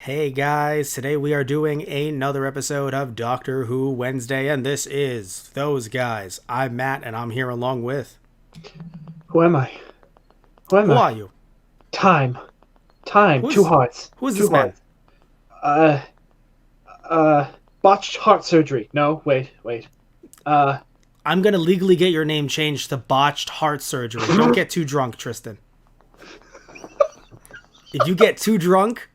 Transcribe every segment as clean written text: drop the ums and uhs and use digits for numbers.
Hey guys, today we are doing another episode of Doctor Who Wednesday, and this is Those Guys. I'm Matt, and I'm here along with. Who am I? Who am Who I? are you? Time. Time. Two Who's hearts. who is Two this man? hearts. Uh, botched heart surgery. No, wait. Uh, I'm gonna legally get your name changed to Botched Heart Surgery. Don't get too drunk, Tristan. If you get too drunk,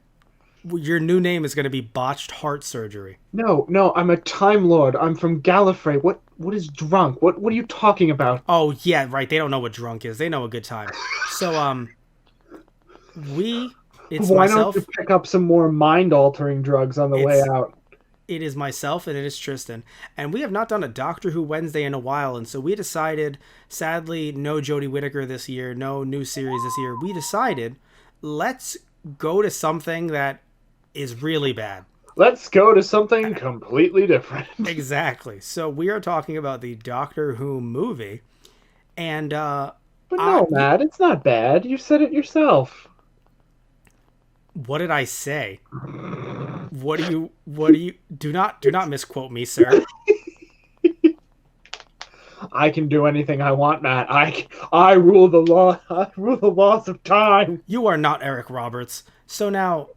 your new name is gonna be Botched Heart Surgery. no, I'm a Time Lord. I'm from Gallifrey. What is drunk? What are you talking about? Oh yeah, right. They don't know what drunk is. They know a good time. So we it's Why don't you myself. pick up some more mind-altering drugs on the way It's out? It is myself and it is Tristan. And we have not done a Doctor Who Wednesday in a while. And so we decided, sadly, no Jodie Whittaker this year, no new series this year. We decided, let's go to something that is really bad. Let's go to something completely different. Exactly. So we are talking about the Doctor Who movie. And But I, no, Matt, it's not bad. You said it yourself. what did I say? What do you, do not misquote me, sir. I can do anything I want, Matt. I rule the law. I rule the laws of time. You are not Eric Roberts. So now,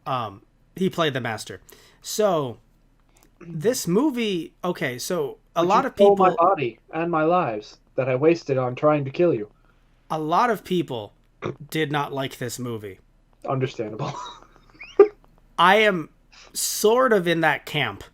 he played the Master. So this movie, okay, so But you stole my people, body and my lives that I wasted on trying to kill you. a lot of people did not like this movie. Understandable. I am sort of in that camp.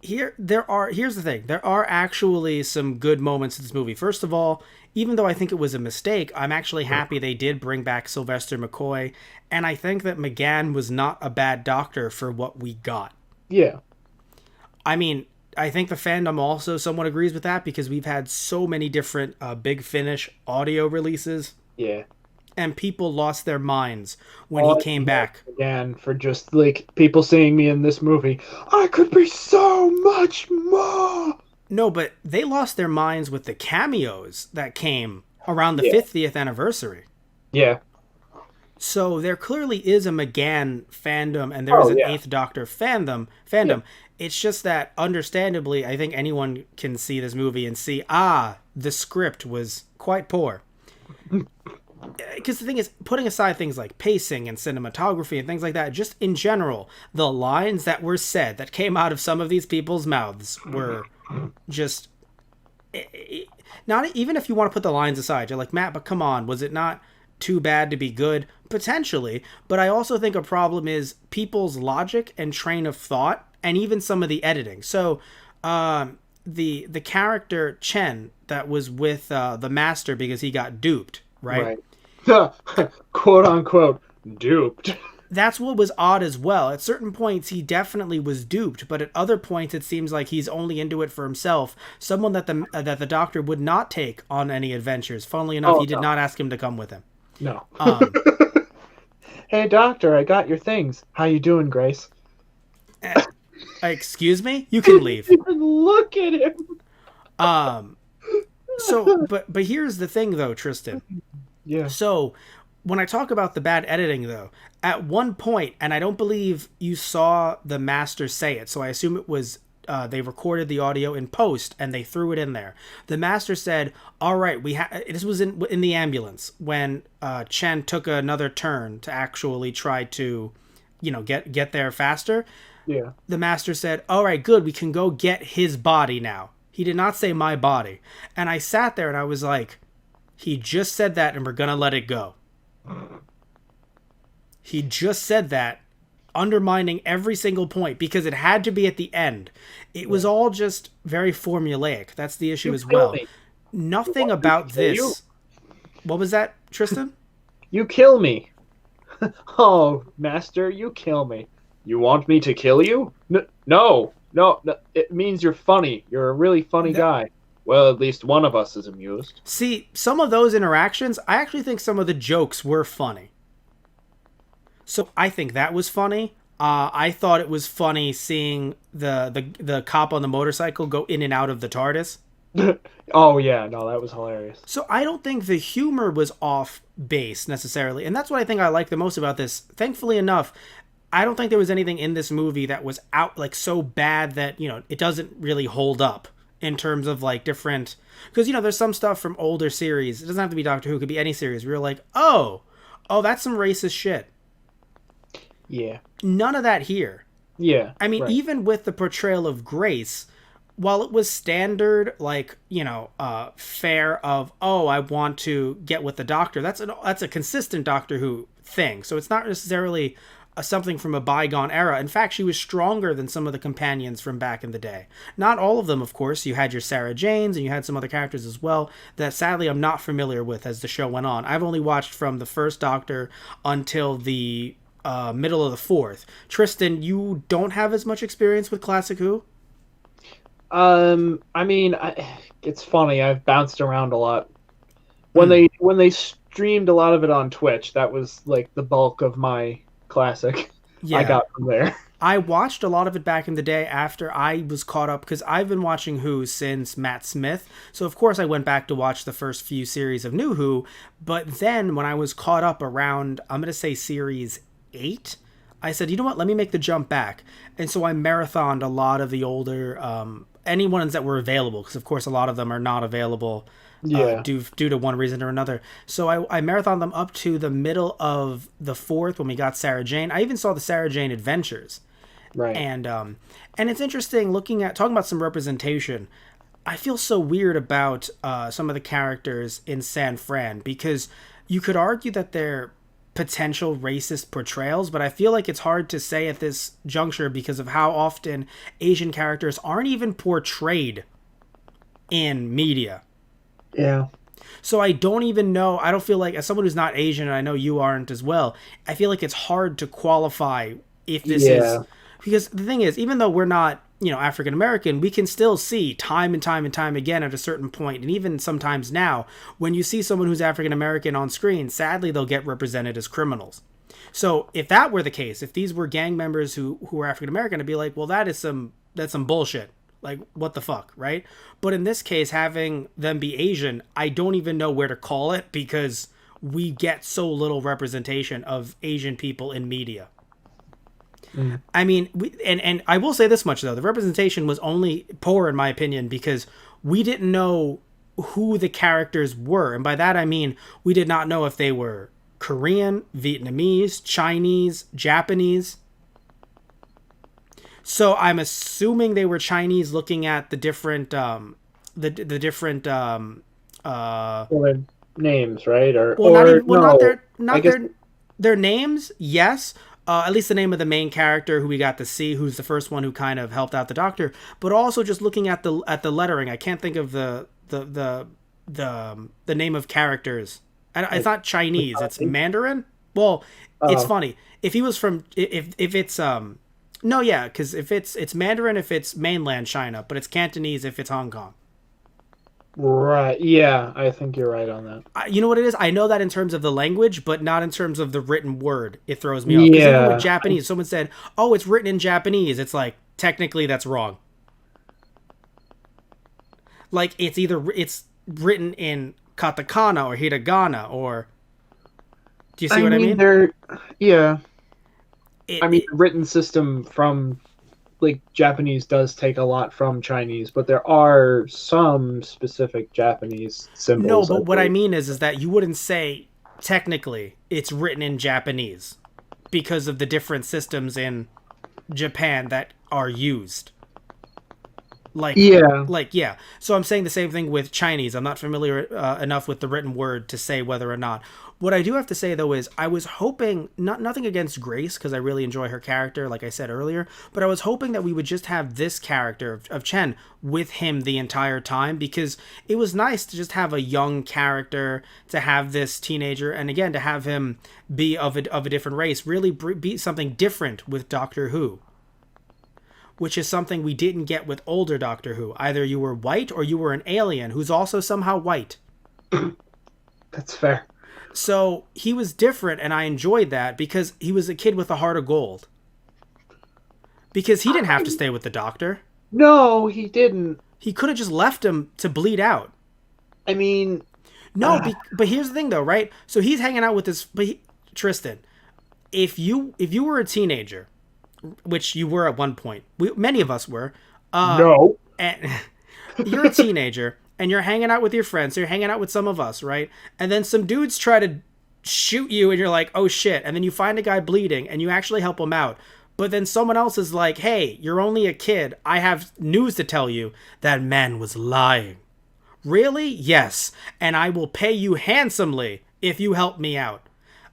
Here's the thing. There are actually some good moments in this movie. First of all, even though I think it was a mistake, I'm actually happy they did bring back Sylvester McCoy, and I think that McGann was not a bad doctor for what we got. Yeah. I mean, I think the fandom also somewhat agrees with that because we've had so many different Big Finish audio releases, Yeah. and people lost their minds when he All came back. again for just like people seeing me in this movie. I could be so much more. No, but they lost their minds with the cameos that came around the Yeah. 50th anniversary. Yeah. So there clearly is a McGann fandom and there is Oh an yeah. Eighth Doctor fandom. Yeah. It's just that, understandably, I think anyone can see this movie and see, the script was quite poor. Because the thing is, putting aside things like pacing and cinematography and things like that, just in general, the lines that were said that came out of some of these people's mouths were just not even if you want to put the lines aside. You're like, Matt, but come on, was it not too bad to be good? Potentially, but I also think a problem is people's logic and train of thought, and even some of the editing. So, the character Chen that was with the Master because he got duped, right? Right. Quote unquote duped. That's what was odd as well. At certain points, he definitely was duped, but at other points, it seems like he's only into it for himself. Someone that the Doctor would not take on any adventures. Funnily enough, Oh he did no. not ask him to come with him. No. Um, Hey doctor, I got your things. How you doing, Grace? excuse me, you can leave. Look at him. Um, but here's the thing, though, Tristan. Yeah. So when I talk about the bad editing, though, at one point, and I don't believe you saw the Master say it, so I assume it was they recorded the audio in post and they threw it in there. The Master said, "All right, this was in the ambulance when Chen took another turn to actually try to, get there faster." Yeah. The Master said, "All right, good, we can go get his body now." He did not say my body, and I sat there and I was like, he just said that and we're gonna let it go. He just said that, undermining every single point because it had to be at the end. It was all just very formulaic. That's the issue You as kill well. me. Nothing want me to about kill you? this. What was that, Tristan? You kill me. Oh, master, you kill me. You want me to kill you? No. It means you're funny. You're a really funny guy. Well, at least one of us is amused. See, some of those interactions, I actually think some of the jokes were funny. So I think that was funny. I thought it was funny seeing the cop on the motorcycle go in and out of the TARDIS. Oh yeah, no, that was hilarious. So I don't think the humor was off base necessarily, and that's what I think I like the most about this. Thankfully enough, I don't think there was anything in this movie that was out like so bad that, it doesn't really hold up in terms of like different, because there's some stuff from older series. It doesn't have to be Doctor Who, it could be any series. We were like, oh, that's some racist shit. Yeah. None of that here. Yeah. I mean, right. even with the portrayal of Grace, while it was standard, like, fair of, oh, I want to get with the Doctor, that's a consistent Doctor Who thing. So it's not necessarily something from a bygone era. In fact, she was stronger than some of the companions from back in the day. Not all of them, of course. You had your Sarah Janes, and you had some other characters as well that sadly I'm not familiar with as the show went on. I've only watched from the first Doctor until the middle of the fourth. Tristan, you don't have as much experience with Classic Who? I mean, it's funny. I've bounced around a lot. When they streamed a lot of it on Twitch, that was like the bulk of my classic. Yeah. I got from there. I watched a lot of it back in the day after I was caught up, because I've been watching Who since Matt Smith. So, of course, I went back to watch the first few series of New Who. But then when I was caught up around, I'm going to say series 8, I said, you know what, let me make the jump back. And so I marathoned a lot of the older, any ones that were available, because, of course, a lot of them are not available. Due to one reason or another. So I marathoned them up to the middle of the fourth when we got Sarah Jane. I even saw the Sarah Jane Adventures. Right. And it's interesting talking about some representation. I feel so weird about some of the characters in San Fran, because you could argue that they're potential racist portrayals, but I feel like it's hard to say at this juncture because of how often Asian characters aren't even portrayed in media. Yeah. So I don't even know. I don't feel like, as someone who's not Asian, and I know you aren't as well, I feel like it's hard to qualify if this is, because the thing is, even though we're not, African American, we can still see time and time and time again at a certain point, and even sometimes now, when you see someone who's African American on screen, sadly they'll get represented as criminals. So if that were the case, if these were gang members who were African American, I'd be like, well, that's some bullshit. Like, what the fuck, right? But in this case, having them be Asian, I don't even know where to call it, because we get so little representation of Asian people in media. Mm. I mean, and I will say this much, though. The representation was only poor, in my opinion, because we didn't know who the characters were. And by that, I mean, we did not know if they were Korean, Vietnamese, Chinese, Japanese. So I'm assuming they were Chinese, looking at the different names, right? Their names, yes. At least the name of the main character who we got to see, who's the first one who kind of helped out the Doctor, but also just looking at the lettering. I can't think of the name of characters. It's not Chinese. It's Mandarin. Well, it's funny if he was from if it's No, yeah, because if it's Mandarin if it's mainland China, but it's Cantonese if it's Hong Kong. Right. Yeah, I think you're right on that. You know what it is? I know that in terms of the language, but not in terms of the written word. It throws me off. Because even with Japanese, someone said, "Oh, it's written in Japanese." It's like, technically, that's wrong. Like, it's written in katakana or hiragana, or... Do you see what I mean? The written system from, like, Japanese does take a lot from Chinese, but there are some specific Japanese symbols. No, but what I mean is that you wouldn't say, technically, it's written in Japanese because of the different systems in Japan that are used. So I'm saying the same thing with Chinese. I'm not familiar enough with the written word to say whether or not. What I do have to say, though, is I was hoping, nothing against Grace, because I really enjoy her character, like I said earlier, but I was hoping that we would just have this character of Chen with him the entire time, because it was nice to just have a young character, to have this teenager, and again, to have him be of a different race, really be something different with Doctor Who. Which is something we didn't get with older Doctor Who. Either you were white or you were an alien who's also somehow white. That's fair. So he was different, and I enjoyed that because he was a kid with a heart of gold. Because he didn't have to stay with the Doctor. No, he didn't. He could have just left him to bleed out. I mean... No, but here's the thing, though, right? So he's hanging out with Tristan. if you were a teenager, which you were at one point, many of us were, No. and you're a teenager and you're hanging out with your friends, so you're hanging out with some of us, right? And then some dudes try to shoot you and you're like, oh shit, and then you find a guy bleeding and you actually help him out. But then someone else is like, hey, you're only a kid. I have news to tell you. That man was lying. Really? Yes. And I will pay you handsomely if you help me out.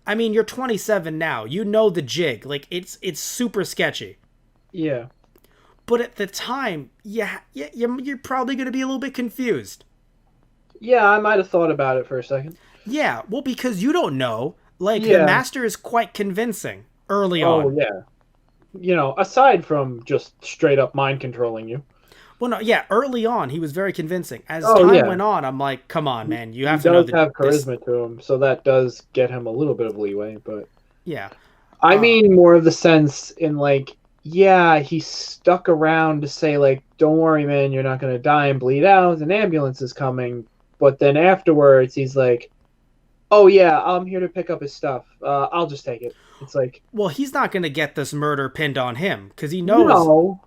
I mean, you're 27 now. You know the jig. Like, it's super sketchy. Yeah. But at the time, you're probably going to be a little bit confused. Yeah, I might have thought about it for a second. Yeah, well, because you don't know. Like, Yeah. the master is quite convincing early Oh, on. yeah. Aside from just straight up mind controlling you. Well, no, yeah, early on, he was very convincing. As Oh, time yeah. went on, I'm like, come on, man, you He have to know does that have charisma to him, so that does get him a little bit of leeway, but Yeah. I mean more of the sense in like, yeah, he stuck around to say like, don't worry, man, you're not gonna die and bleed out, an ambulance is coming. But then afterwards, he's like, oh yeah, I'm here to pick up his stuff. I'll just take it. It's like, Well, he's not going to get this murder pinned on him because he knows. no,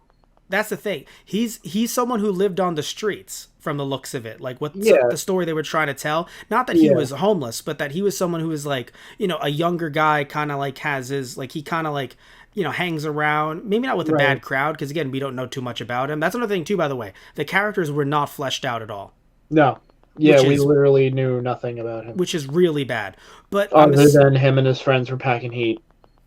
That's the thing. He's someone who lived on the streets from the looks of it. Like what Yeah. the story they were trying to tell. Not that he Yeah. was homeless, but that he was someone who was like, a younger guy, kind of like has his, like he kind of like, hangs around, maybe not with a Right. bad crowd because again, we don't know too much about him. That's another thing too, by the way. The characters were not fleshed out at all, no, yeah, Which we is- literally knew nothing about him which is really bad. But I'm other than him and his friends were packing heat,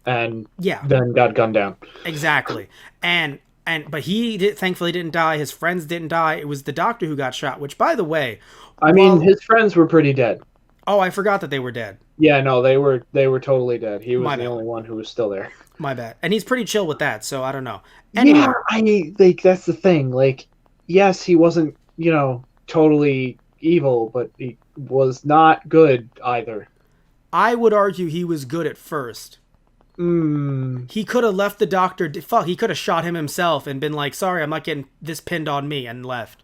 and yeah. then got gunned down. Exactly. But thankfully didn't die. His friends didn't die. It was the doctor who got shot, which by the way, I mean, his friends were pretty dead. oh, I forgot that they were dead. Yeah, no, they were totally dead. He was My the bad. only one who was still there. My bad. And he's pretty chill with that, so I don't know. Anyway, Yeah, I like that's the thing. Like, yes, he wasn't, totally evil, but he was not good either. I would argue he was good at first. He could have left the doctor. He could have shot him himself and been like, sorry, I'm not getting this pinned on me, and left.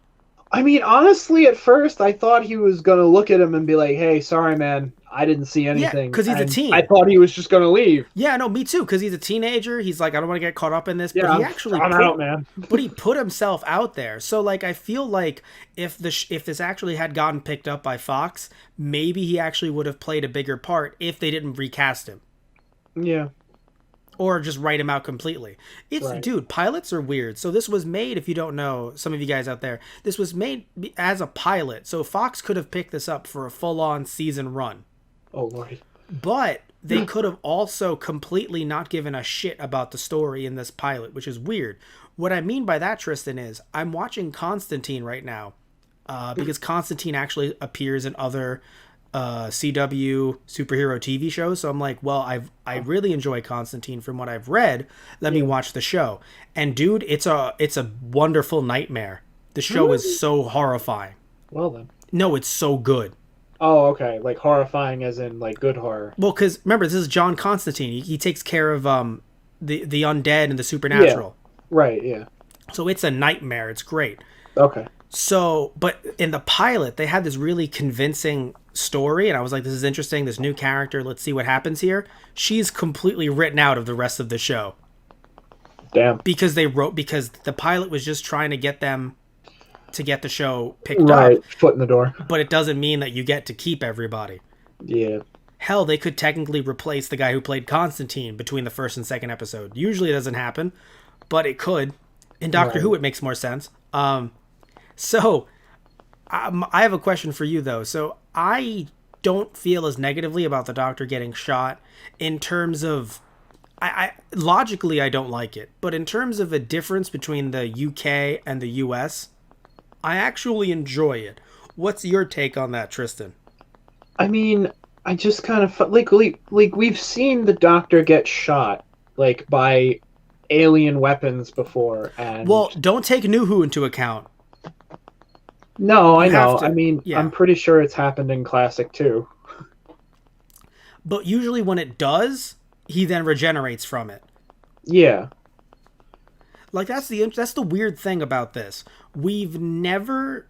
I mean, honestly, at first I thought he was gonna look at him and be like, "Hey, sorry, man, I didn't see anything." 'cause he's a And teen. I thought he was just gonna leave. Yeah, no, me too, because he's a teenager. He's like, I don't want to get caught up in this. Yeah, But he actually I'm out, man. but he put himself out there. So like I feel like if this actually had gotten picked up by Fox, maybe he actually would have played a bigger part if they didn't recast him Yeah, or just write him out completely. Right. Dude, pilots are weird. So this was made, if you don't know, some of you guys out there, this was made as a pilot. So Fox could have picked this up for a full-on season run. oh lord. But they could have also completely not given a shit about the story in this pilot, which is weird. What I mean by that, Tristan, is I'm watching Constantine right now because Constantine actually appears in other CW superhero TV shows. So I'm like, well, I really enjoy Constantine from what I've read. Let me watch the show. And dude, it's a wonderful nightmare. The show is so horrifying. Well then. No, it's so good. Oh, okay. Like horrifying, as in like good horror. Well, because remember, this is John Constantine. He takes care of the undead and the supernatural. Right. Yeah. So it's a nightmare. It's great. Okay. So, but in the pilot, they had this really convincing story, and I was like, this is interesting. This new character. Let's see what happens here. She's completely written out of the rest of the show Damn. because the pilot was just trying to get them to get the show picked Right. up, Foot in the door. but it doesn't mean that you get to keep everybody. Yeah. Hell, they could technically replace the guy who played Constantine between the first and second episode. Usually it doesn't happen, but it could. In Doctor Right. Who, it makes more sense. So, I have a question for you, though. So, I don't feel as negatively about the Doctor getting shot in terms of... logically, I don't like it. But in terms of a difference between the UK and the US, I actually enjoy it. What's your take on that, Tristan? I mean, I just kind of like we've seen the Doctor get shot like by alien weapons before, and Well, don't take New Who into account. no, I you have know. to- I mean, yeah. I'm pretty sure it's happened in Classic too. But usually when it does, he then regenerates from it. Yeah. Like that's the weird thing about this. We've never,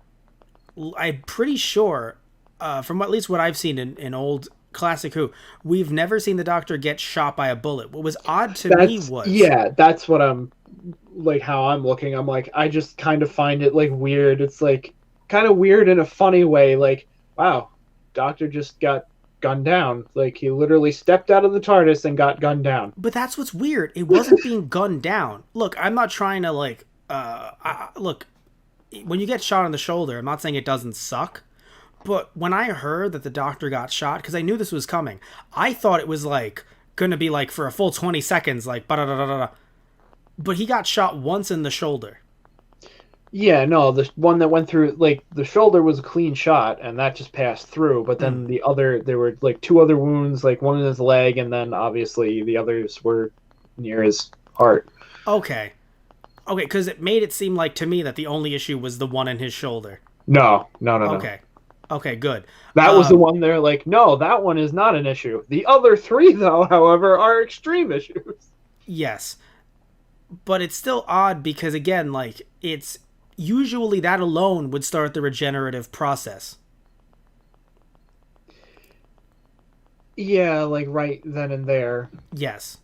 I'm pretty sure, from at least what I've seen in old Classic Who, we've never seen the Doctor get shot by a bullet. What was odd to me was... Yeah, that's what I'm... Like, how I'm looking. I'm like, I just kind of find it, like, weird. It's, like, kind of weird in a funny way. Like, wow, Doctor just got gunned down. Like, he literally stepped out of the TARDIS and got gunned down. But that's what's weird. It wasn't being gunned down. Look, I'm not trying to, like... look, when you get shot on the shoulder, I'm not saying it doesn't suck. But when I heard that the Doctor got shot, because I knew this was coming, I thought it was, like, going to be, like, for a full 20 seconds, like, ba-da-da-da-da. But he got shot once in the shoulder. Yeah, no, the one that went through, like, the shoulder was a clean shot, and that just passed through. But then the other, there were, like, 2 other wounds, like, one in his leg, and then, obviously, the others were near his heart. Okay, because it made it seem like, to me, that the only issue was the one in his shoulder. No. Okay, good. That was the one they're like, no, that one is not an issue. The other 3, though, however, are extreme issues. Yes. But it's still odd because, again, like, it's usually that alone would start the regenerative process. Yeah, like, right then and there. Yes.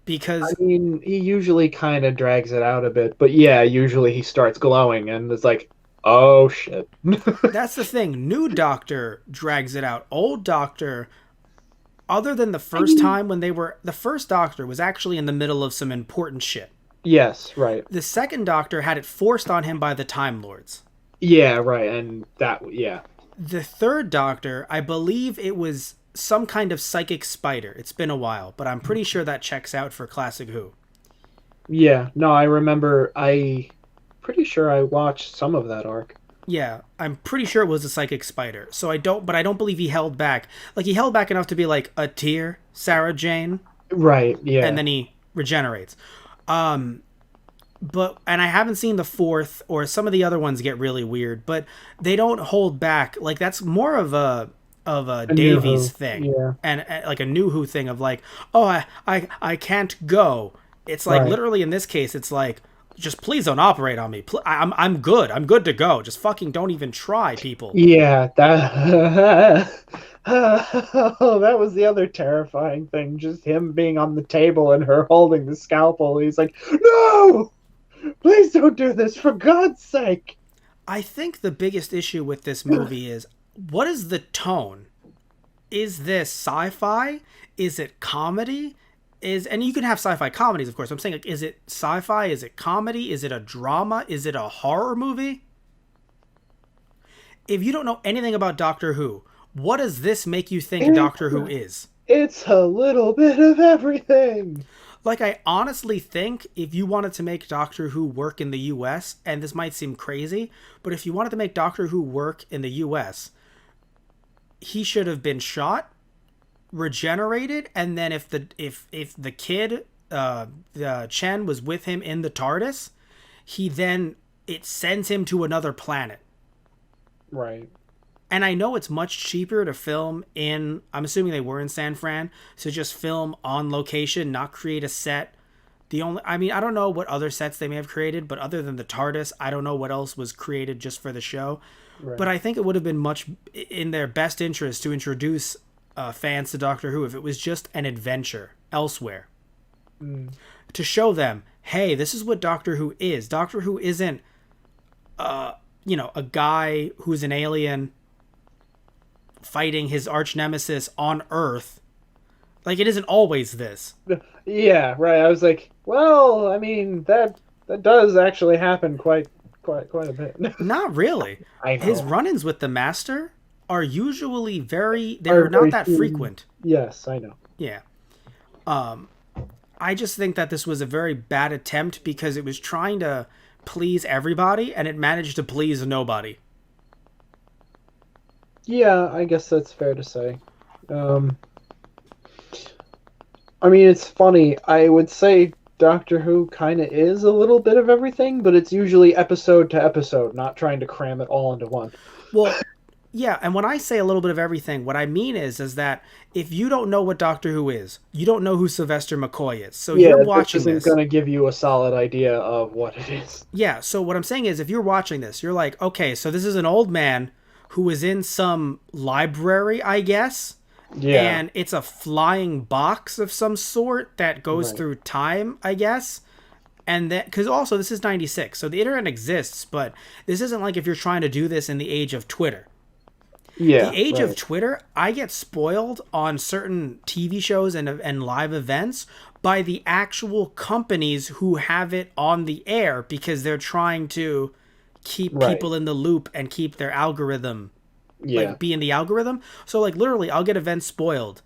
Because... I mean, he usually kind of drags it out a bit, but yeah, usually he starts glowing, and it's like, oh, shit. That's the thing. New Doctor drags it out. Old Doctor, other than the first time when they were... The first Doctor was actually in the middle of some important shit. Yes, right. The second Doctor had it forced on him by the Time Lords. Yeah, right, and that, yeah. The third Doctor, I believe it was some kind of psychic spider. It's been a while, but I'm pretty sure that checks out for Classic Who. Yeah, no, I remember, pretty sure I watched some of that arc. Yeah, I'm pretty sure it was a psychic spider. So I don't believe he held back. Like, he held back enough to be like, a tear, Sarah Jane. Right, yeah. And then he regenerates. But, and I haven't seen the fourth, or some of the other ones get really weird, but they don't hold back. Like, that's more of a Davies thing. Yeah. And like a New Who thing of like, oh, I can't go. It's like, Right. literally in this case, it's like, just please don't operate on me. I'm good. I'm good to go. Just fucking don't even try, people. Yeah, that... Oh, that was the other terrifying thing. Just him being on the table and her holding the scalpel. He's like, no! Please don't do this, for God's sake! I think the biggest issue with this movie is, what is the tone? Is this sci-fi? Is it comedy? And you can have sci-fi comedies, of course. I'm saying, like, is it sci-fi? Is it comedy? Is it a drama? Is it a horror movie? If you don't know anything about Doctor Who, what does this make you think Doctor Who is? It's a little bit of everything. Like, I honestly think if you wanted to make Doctor Who work in the US, and this might seem crazy, but if you wanted to make Doctor Who work in the US, he should have been shot, regenerated, and then if the kid, Chen, was with him in the TARDIS, it sends him to another planet. Right. And I know it's much cheaper to film in, I'm assuming they were in San Fran, so just film on location, not create a set. I don't know what other sets they may have created, but other than the TARDIS, I don't know what else was created just for the show. Right. But I think it would have been much in their best interest to introduce fans to Doctor Who if it was just an adventure elsewhere. To show them, hey, this is what Doctor Who is. Doctor Who isn't, a guy who's an alien fighting his arch nemesis on Earth. Like, it isn't always this. Yeah, right. I was like, well, I mean, that does actually happen quite a bit. Not really. I know. His run-ins with the Master are usually they're not that frequent. Yes, I know. Yeah. I just think that this was a very bad attempt because it was trying to please everybody and it managed to please nobody. Yeah, I guess that's fair to say. I mean, it's funny. I would say Doctor Who kind of is a little bit of everything, but it's usually episode to episode, not trying to cram it all into one. Well, yeah, and when I say a little bit of everything, what I mean is that if you don't know what Doctor Who is, you don't know who Sylvester McCoy is. So you're watching this. This isn't going to give you a solid idea of what it is. Yeah, so what I'm saying is if you're watching this, you're like, okay, so this is an old man who is in some library, I guess, Yeah. And it's a flying box of some sort that goes Right. through time, I guess. And that, because also this is 96, so the internet exists, but this isn't like if you're trying to do this in the age of Twitter. Yeah. The age of Right. Twitter, I get spoiled on certain TV shows and live events by the actual companies who have it on the air because they're trying to keep Right. people in the loop and keep their algorithm, Yeah. like, be in the algorithm. So, like, literally, I'll get events spoiled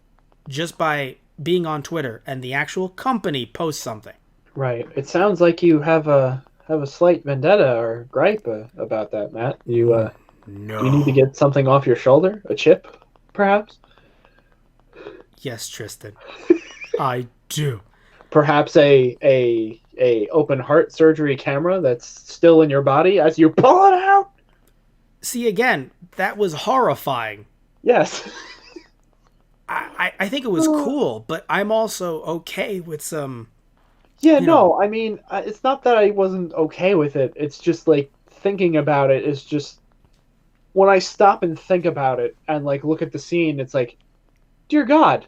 just by being on Twitter and the actual company posts something. Right. It sounds like you have a slight vendetta or gripe about that, Matt. Do you need to No. get something off your shoulder? A chip, perhaps? Yes, Tristan. I do. Perhaps a open heart surgery camera that's still in your body as you pull it out? See, again, that was horrifying. Yes. I think it was cool, but I'm also okay with some. Yeah, You know, no, I mean, it's not that I wasn't okay with it. It's just like thinking about it is just when I stop and think about it and like look at the scene, it's like, dear God.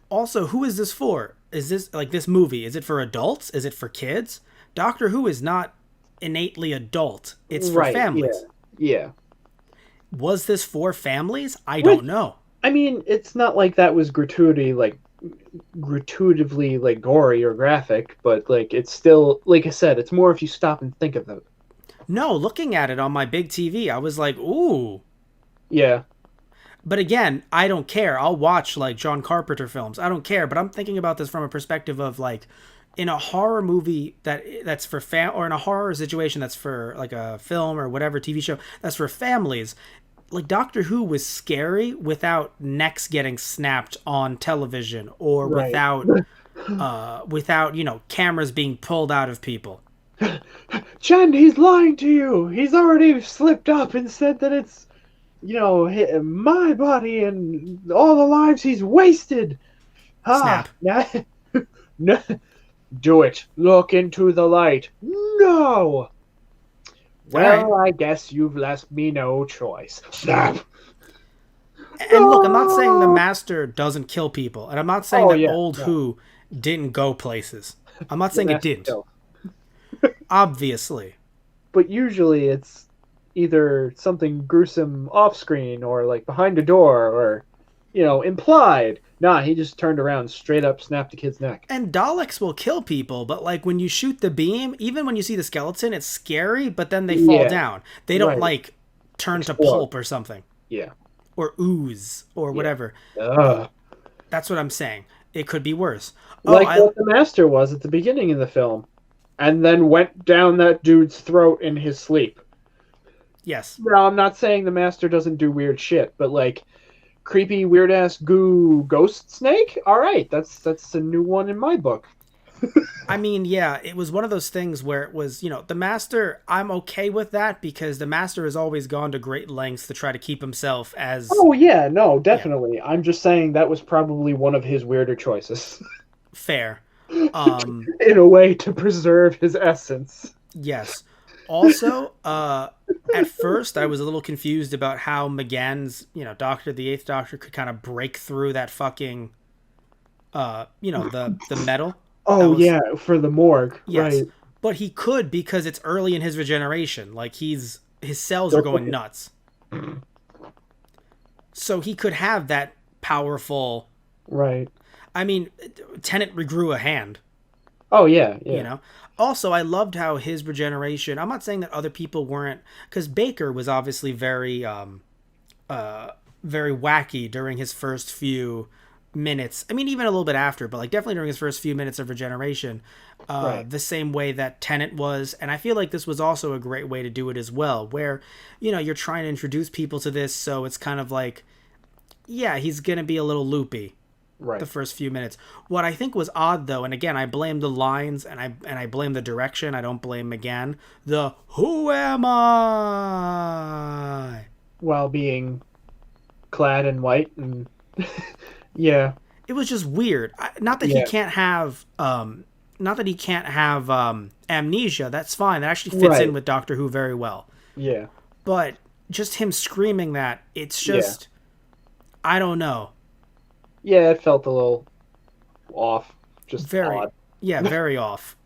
also, who is this for? Is this like this movie? Is it for adults? Is it for kids? Doctor Who is not innately adult. It's for Right, families. yeah. Was this for families? I Which- don't know. I mean, it's not like that was gratuitively like gory or graphic, but like it's still like I said, it's more if you stop and think of it. No, looking at it on my big TV, I was like, ooh. Yeah, But again, I don't care. I'll watch like John Carpenter films. I don't care. But I'm thinking about this from a perspective of like, in a horror movie that's for or in a horror situation that's for like a film or whatever TV show that's for families. Like Doctor Who was scary without necks getting snapped on television or Right. without cameras being pulled out of people. Chen, he's lying to you. He's already slipped up and said that it's my body and all the lives he's wasted. Snap. No, do it. Look into the light. No. Well, I guess you've left me no choice. Snap. And look, I'm not saying the Master doesn't kill people, and I'm not saying that old no. Who didn't go places. I'm not saying it Master didn't. kills. Obviously. But usually it's either something gruesome off screen or like behind a door or implied. Nah, he just turned around, straight up snapped the kid's neck. And Daleks will kill people, but like when you shoot the beam, even when you see the skeleton, it's scary, but then they fall Yeah. down. They don't Right. like turn Explode. to pulp or something. Yeah. Or ooze or whatever. Ugh. That's what I'm saying. It could be worse. Like what the Master was at the beginning of the film. And then went down that dude's throat in his sleep. Yes. Now, I'm not saying the Master doesn't do weird shit, but like creepy, weird ass goo ghost snake? Alright, that's a new one in my book. I mean, yeah, it was one of those things where it was, the Master, I'm okay with that because the Master has always gone to great lengths to try to keep himself as Oh yeah, no, definitely. I'm just saying that was probably one of his weirder choices. fair. In a way to preserve his essence. Yes. Also, at first I was a little confused about how McGann's, the Eighth Doctor could kind of break through that fucking, the metal. Oh was- yeah, for the morgue. Yes. Right. But he could because it's early in his regeneration. Like his cells are going nuts. So he could have that powerful. Right. I mean, Tennant regrew a hand. Oh yeah. Also, I loved how his regeneration. I'm not saying that other people weren't, because Baker was obviously very wacky during his first few minutes. I mean, even a little bit after, but like definitely during his first few minutes of regeneration, Right. the same way that Tennant was. And I feel like this was also a great way to do it as well, where you're trying to introduce people to this, so it's kind of like, yeah, he's gonna be a little loopy. Right. The first few minutes. What I think was odd though, and again I blame the lines and I blame the direction, I don't blame McGann. The who am I? While being clad in white and yeah. It was just weird. Not that he can't have amnesia, that's fine. That actually fits in with Doctor Who very well. Yeah. But just him screaming that, it's just I don't know. Yeah, it felt a little off, just Very, odd. yeah, very off.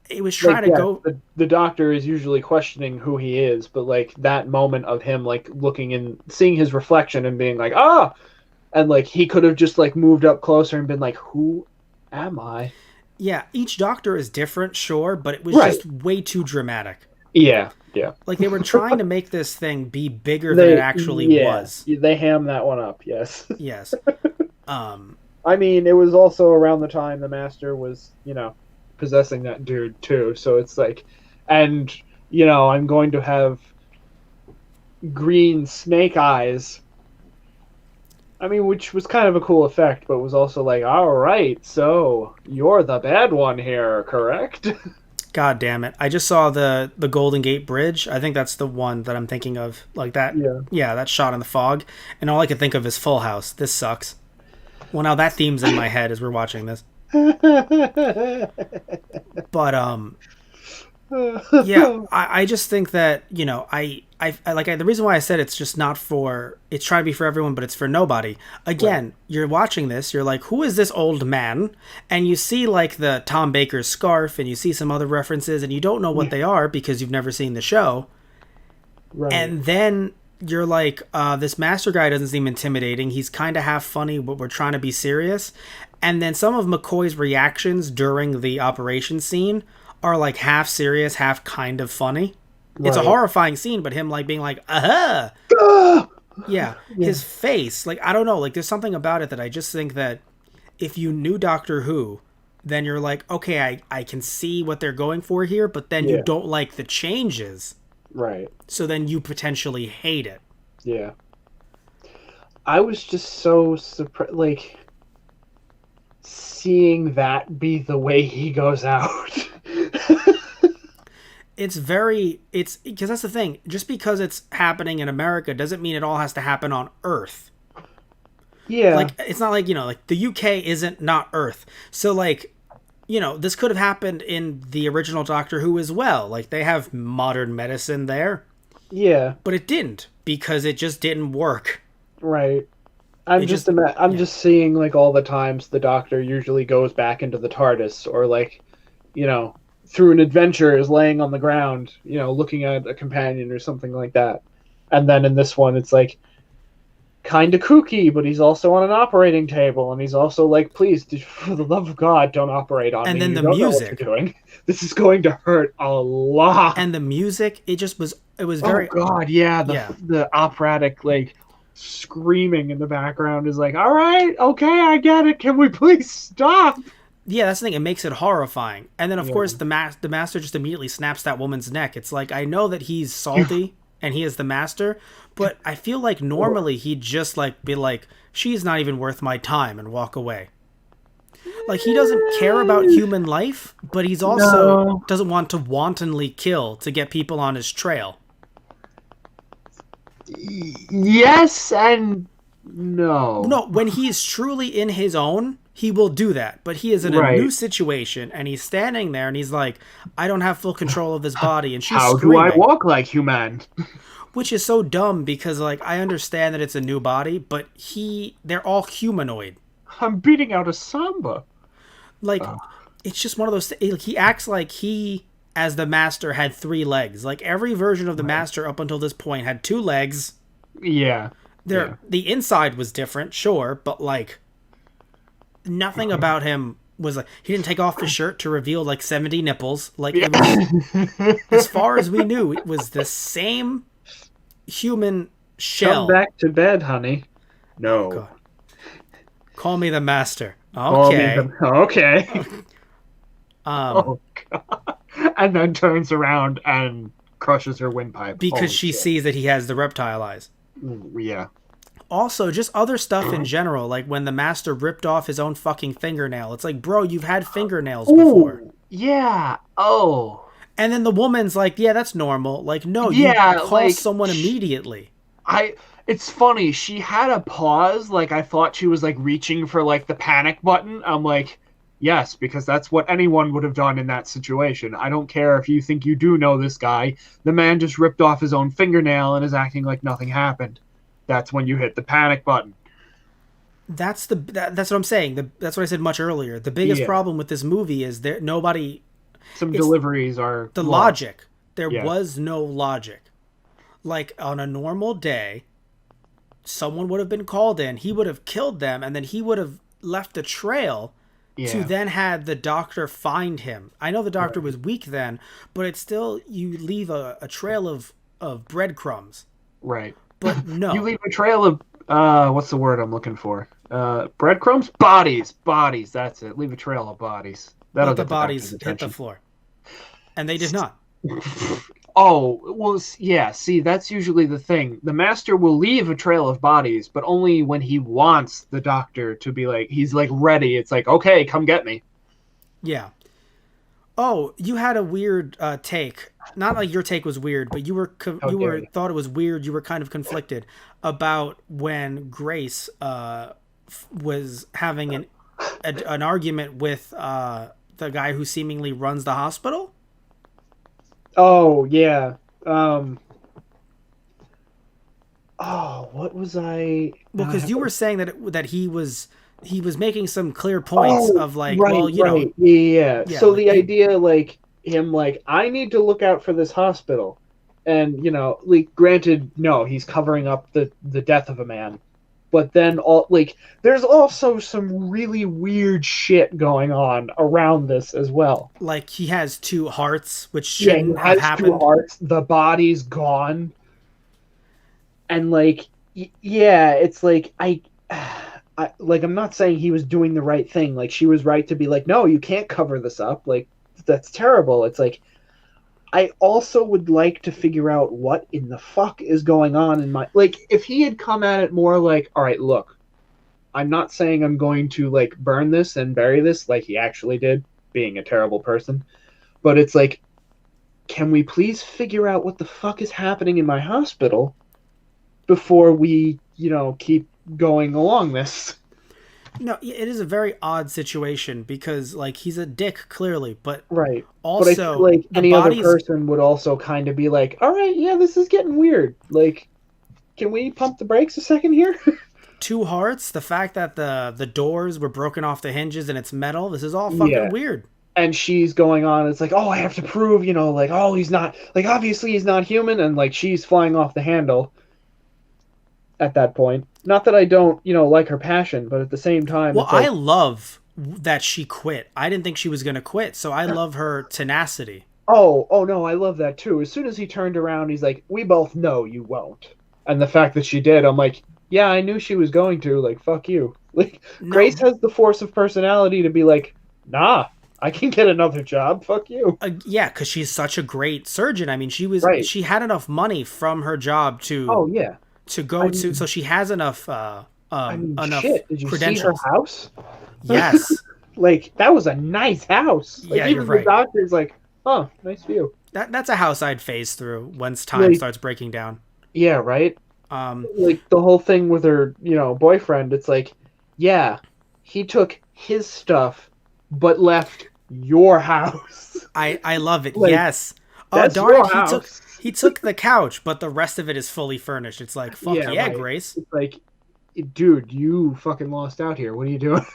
It was Like, trying to yeah, go. the doctor is usually questioning who he is, but like that moment of him like looking and seeing his reflection and being like, ah, and like he could have just like moved up closer and been like, who am I? Yeah, each doctor is different, sure, but it was Right. just way too dramatic. Yeah, yeah. Like they were trying to make this thing be bigger than it They actually yeah, was. they ham that one up. Yes. Yes. Um, I mean, it was also around the time the master was, possessing that dude too. So it's like, and I'm going to have green snake eyes. I mean, which was kind of a cool effect, but was also like, all right, so you're the bad one here, correct? God damn it! I just saw the Golden Gate Bridge. I think that's the one that I'm thinking of. Like that. Yeah. Yeah, that shot in the fog, and all I could think of is Full House. This sucks. Well, now that theme's in my head as we're watching this. But yeah, I just think that the reason why I said it's just not for, it's trying to be for everyone, but it's for nobody. Again, Right. you're watching this, you're like, who is this old man? And you see like the Tom Baker's scarf, and you see some other references, and you don't know what they are because you've never seen the show. Right. And then you're like, this master guy doesn't seem intimidating. He's kind of half funny, but we're trying to be serious. And then some of McCoy's reactions during the operation scene are like half serious, half kind of funny. It's a Right. horrifying scene, but him like being like, aha, Ah! yeah, Yeah. his face, like I don't know, like there's something about it that I just think that if you knew Doctor Who, then you're like, okay, I can see what they're going for here, but then you Yeah. don't like the changes, Right. so then you potentially hate it. Yeah. I was just so surprised, like seeing that be the way he goes out. It's because that's the thing. Just because it's happening in America doesn't mean it all has to happen on Earth. Yeah. Like it's not like, like the UK isn't not Earth. So like, this could have happened in the original Doctor Who as well. Like they have modern medicine there, Yeah. but it didn't because it just didn't work. Right. I'm It just just I'm yeah. just seeing like all the times the Doctor usually goes back into the TARDIS or like, you know, through an adventure is laying on the ground, looking at a companion or something like that. And then in this one it's like kind of kooky, but he's also on an operating table and he's also like, please, for the love of God, don't operate on And me. then You the don't know what you're music. doing. This is going to hurt a lot. And the music, it was Oh very God, yeah, yeah. the operatic like screaming in the background is like, all right, okay, I get it. Can we please stop? Yeah, that's the thing. It makes it horrifying. And then, of Yeah. course, the master just immediately snaps that woman's neck. It's like I know that he's salty and he is the master, but I feel like normally he'd just like be like, "She's not even worth my time," and walk away. Like he doesn't care about human life, but he's also No. doesn't want to wantonly kill to get people on his trail. Yes and no. No, when he's truly in his own, he will do that. But he is in a new Right. situation and he's standing there and he's like, I don't have full control of this body. And she's How do I screaming, walk like human? which is so dumb because, like, I understand that it's a new body, but they're all humanoid. I'm beating out a samba. Like, it's just one of those, like, he acts like he, as the master, had 3 legs. Like, every version of the master up until this point had 2 legs. Yeah. Yeah. The inside was different, sure, but, like, nothing about him was like he didn't take off his shirt to reveal like 70 nipples. Like it was, as far as we knew, it was the same human shell. Come back to bed, honey. No. God. Call me the master. Call me Okay. okay. Um, Oh God. And then turns around and crushes her windpipe. because Holy she shit. sees that he has the reptile eyes. Yeah. Also, just other stuff in general, like when the master ripped off his own fucking fingernail. It's like, bro, you've had fingernails before. Ooh, yeah. Oh. And then the woman's like, yeah, that's normal. Like, no, Yeah, you call like, someone immediately. It's funny. She had a pause. Like I thought she was like reaching for like the panic button. I'm like, yes, because that's what anyone would have done in that situation. I don't care if you think you do know this guy. The man just ripped off his own fingernail and is acting like nothing happened. That's when you hit the panic button. That's what I'm saying. That's what I said much earlier. The biggest Yeah. problem with this movie is there nobody Some it's deliveries are the lost. logic. There Yeah. was no logic. Like on a normal day, someone would have been called in, he would have killed them, and then he would have left a trail to Yeah. then had the doctor find him. I know the doctor Right. was weak then, but it's still you leave a trail of breadcrumbs. Right. But no, You leave a trail of what's the word I'm looking for? Breadcrumbs? Bodies. That's it. Leave a trail of bodies. That'll but the get the doctor's bodies hit the attention. floor, and they did not. Oh, well, yeah, see, that's usually the thing. The master will leave a trail of bodies, but only when he wants the doctor to be like, he's like ready. It's like, okay, come get me. Yeah. Oh, you had a weird take. Not like your take was weird, but How dare you. thought it was weird. You were kind of conflicted about when Grace was having an argument with the guy who seemingly runs the hospital. Oh, yeah. Oh, what was I? Well, I because have you to- were saying that he was making some clear points of like, right, well, you know, right. Yeah. yeah, So like, the idea, like him, like I need to look out for this hospital, and like granted, no, he's covering up the death of a man, but then all like there's also some really weird shit going on around this as well. like he has two hearts, which Yeah, he shouldn't have has two happened. hearts. The body's gone, and like, yeah, it's like I'm not saying he was doing the right thing. Like she was right to be like, no, you can't cover this up. Like that's terrible. It's like I also would like to figure out what in the fuck is going on in my like if he had come at it more like, all right, look, I'm not saying I'm going to like burn this and bury this like he actually did, being a terrible person, but it's like, can we please figure out what the fuck is happening in my hospital before we, keep going along this? No, it is a very odd situation because like he's a dick clearly, but Right. But I also feel like the any other bodies person would also kind of be like, all right, yeah, this is getting weird. Like, can we pump the brakes a second here? two hearts, the fact that the doors were broken off the hinges and it's metal, this is all fucking Yeah. weird. And she's going on, it's like, oh, I have to prove, like, oh, he's not, like, obviously he's not human. And, like, she's flying off the handle at that point. Not that I don't, like her passion, but at the same time, Well, it's like, I love that she quit. I didn't think she was going to quit, so I love her tenacity. oh, no, I love that too. As soon as he turned around, he's like, we both know you won't. And the fact that she did, I'm like, yeah, I knew she was going to. Like, fuck you. Like, No. Grace has the force of personality to be like, nah, I can get another job. Fuck you. Yeah, because she's such a great surgeon. I mean, Right. she had enough money from her job to Oh, yeah. go I to, mean- so she has enough enough shit. Did you see her credentials. house? Yes, Like, that was a nice house. Like, Yeah, even you're the right. doctor's like, oh, nice view. that's a house I'd phase through once time Like- starts breaking down. Yeah, right? Um, Like, the whole thing with her, boyfriend, it's like, yeah, he took his stuff, but left your house. I love it. Like, Yes. Oh That's darn your it! house. He took the couch, but the rest of it is fully furnished. It's like fuck yeah, right. Grace. It's like, dude, you fucking lost out here. What are you doing?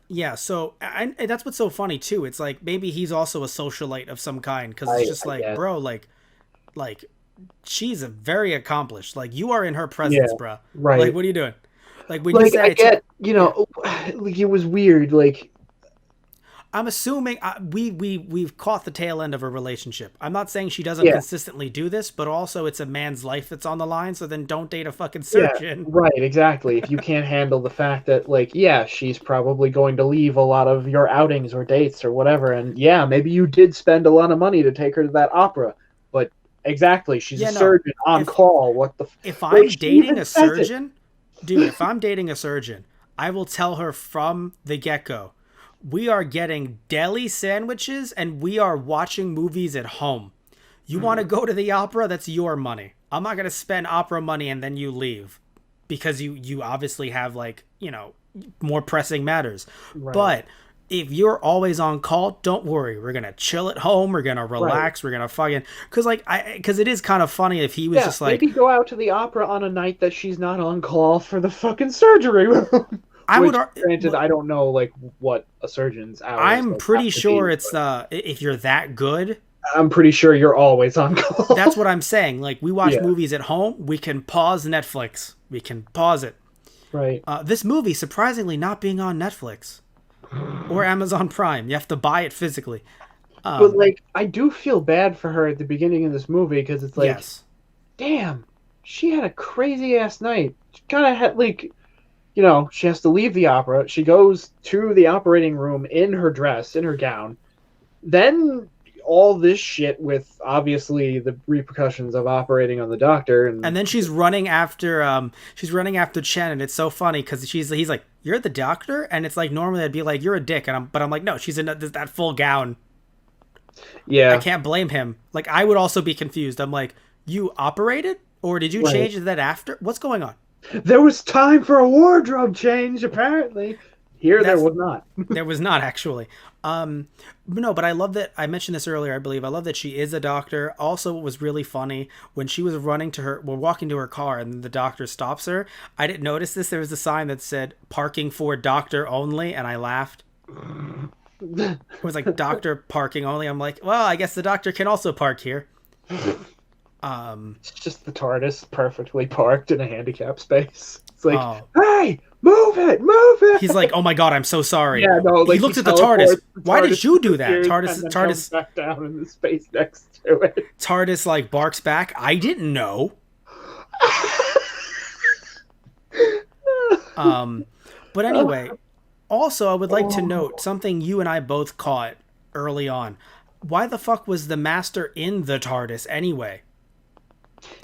Yeah. So and that's what's so funny too. It's like maybe he's also a socialite of some kind because I it's just like, guess. bro, like she's a very accomplished. Like you are in her presence, Yeah, bro. right. Like what are you doing? Like when you Like, said I it, get, like, it was weird. Like, I'm assuming we've caught the tail end of a relationship. I'm not saying she doesn't Yeah. consistently do this, but also it's a man's life that's on the line. So then don't date a fucking yeah, surgeon. right, exactly. If you can't handle the fact that, like, yeah, she's probably going to leave a lot of your outings or dates or whatever, and yeah, maybe you did spend a lot of money to take her to that opera, but exactly, she's Yeah, a no. surgeon on If- call. What the? If Like, I'm she dating even a says it. surgeon, dude, if I'm dating a surgeon, I will tell her from the get-go, we are getting deli sandwiches and we are watching movies at home. You want to go to the opera? That's your money. I'm not going to spend opera money and then you leave because you obviously have like, more pressing matters. Right. But if you're always on call, don't worry. We're gonna chill at home. We're gonna relax. We're gonna fucking because it is kind of funny if he was just like, maybe go out to the opera on a night that she's not on call for the fucking surgery room. I Which, would. Granted, I don't know like what a surgeon's hours. I'm like, pretty have to sure be, it's if you're that good. I'm pretty sure you're always on call. That's what I'm saying. Like we watch Yeah. movies at home, we can pause Netflix. We can pause it. Right. This movie surprisingly not being on Netflix or Amazon Prime. You have to buy it physically. But like, I do feel bad for her at the beginning of this movie because it's like, yes. damn, she had a crazy ass night. She kind of had like, you know, she has to leave the opera. She goes to the operating room in her dress, in her gown. Then all this shit with obviously the repercussions of operating on the doctor, And then she's running after Chen, and it's so funny because he's like, "You're the doctor," and it's like normally I'd be like, "You're a dick," but I'm like, no, she's in that full gown. yeah, I can't blame him. Like I would also be confused. I'm like, you operated or did you change that after? What's going on? there was time for a wardrobe change. Apparently, there was not. There was not actually. No, but I love that I mentioned this earlier. I believe I love that she is a doctor. Also, it was really funny when she was walking to her car, and the doctor stops her. I didn't notice this. There was a sign that said "Parking for Doctor Only," and I laughed. It was like doctor parking only. I'm like, well, I guess the doctor can also park here. It's just the TARDIS perfectly parked in a handicap space. It's like, Oh. hey, move it! He's like, oh my god, I'm so sorry. Yeah, no, like he looked at the TARDIS. Why did you do that? TARDIS TARDIS back down in the space next to it. TARDIS like barks back. I didn't know. But anyway, also I would like to note something you and I both caught early on. Why the fuck was the Master in the TARDIS anyway?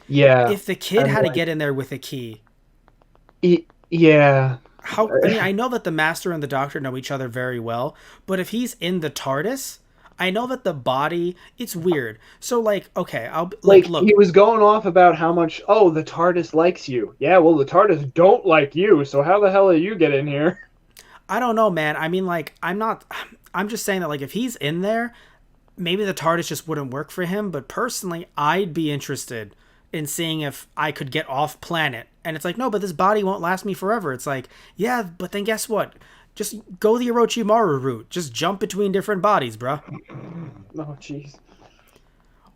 Yeah. If the kid had to get in there with a key. Yeah. I know that the Master and the Doctor know each other very well, but if he's in the TARDIS, I know that the body, it's weird. So like, okay, look. He was going off about how much, the TARDIS likes you. Yeah, well, the TARDIS don't like you, so how the hell did you get in here? I don't know, man. I mean, like, I'm just saying that, like, if he's in there, maybe the TARDIS just wouldn't work for him, but personally, I'd be interested in seeing if I could get off planet. And it's like, no, but this body won't last me forever. It's like, yeah, but then guess what? Just go the Orochimaru route. Just jump between different bodies, bruh. Oh, jeez.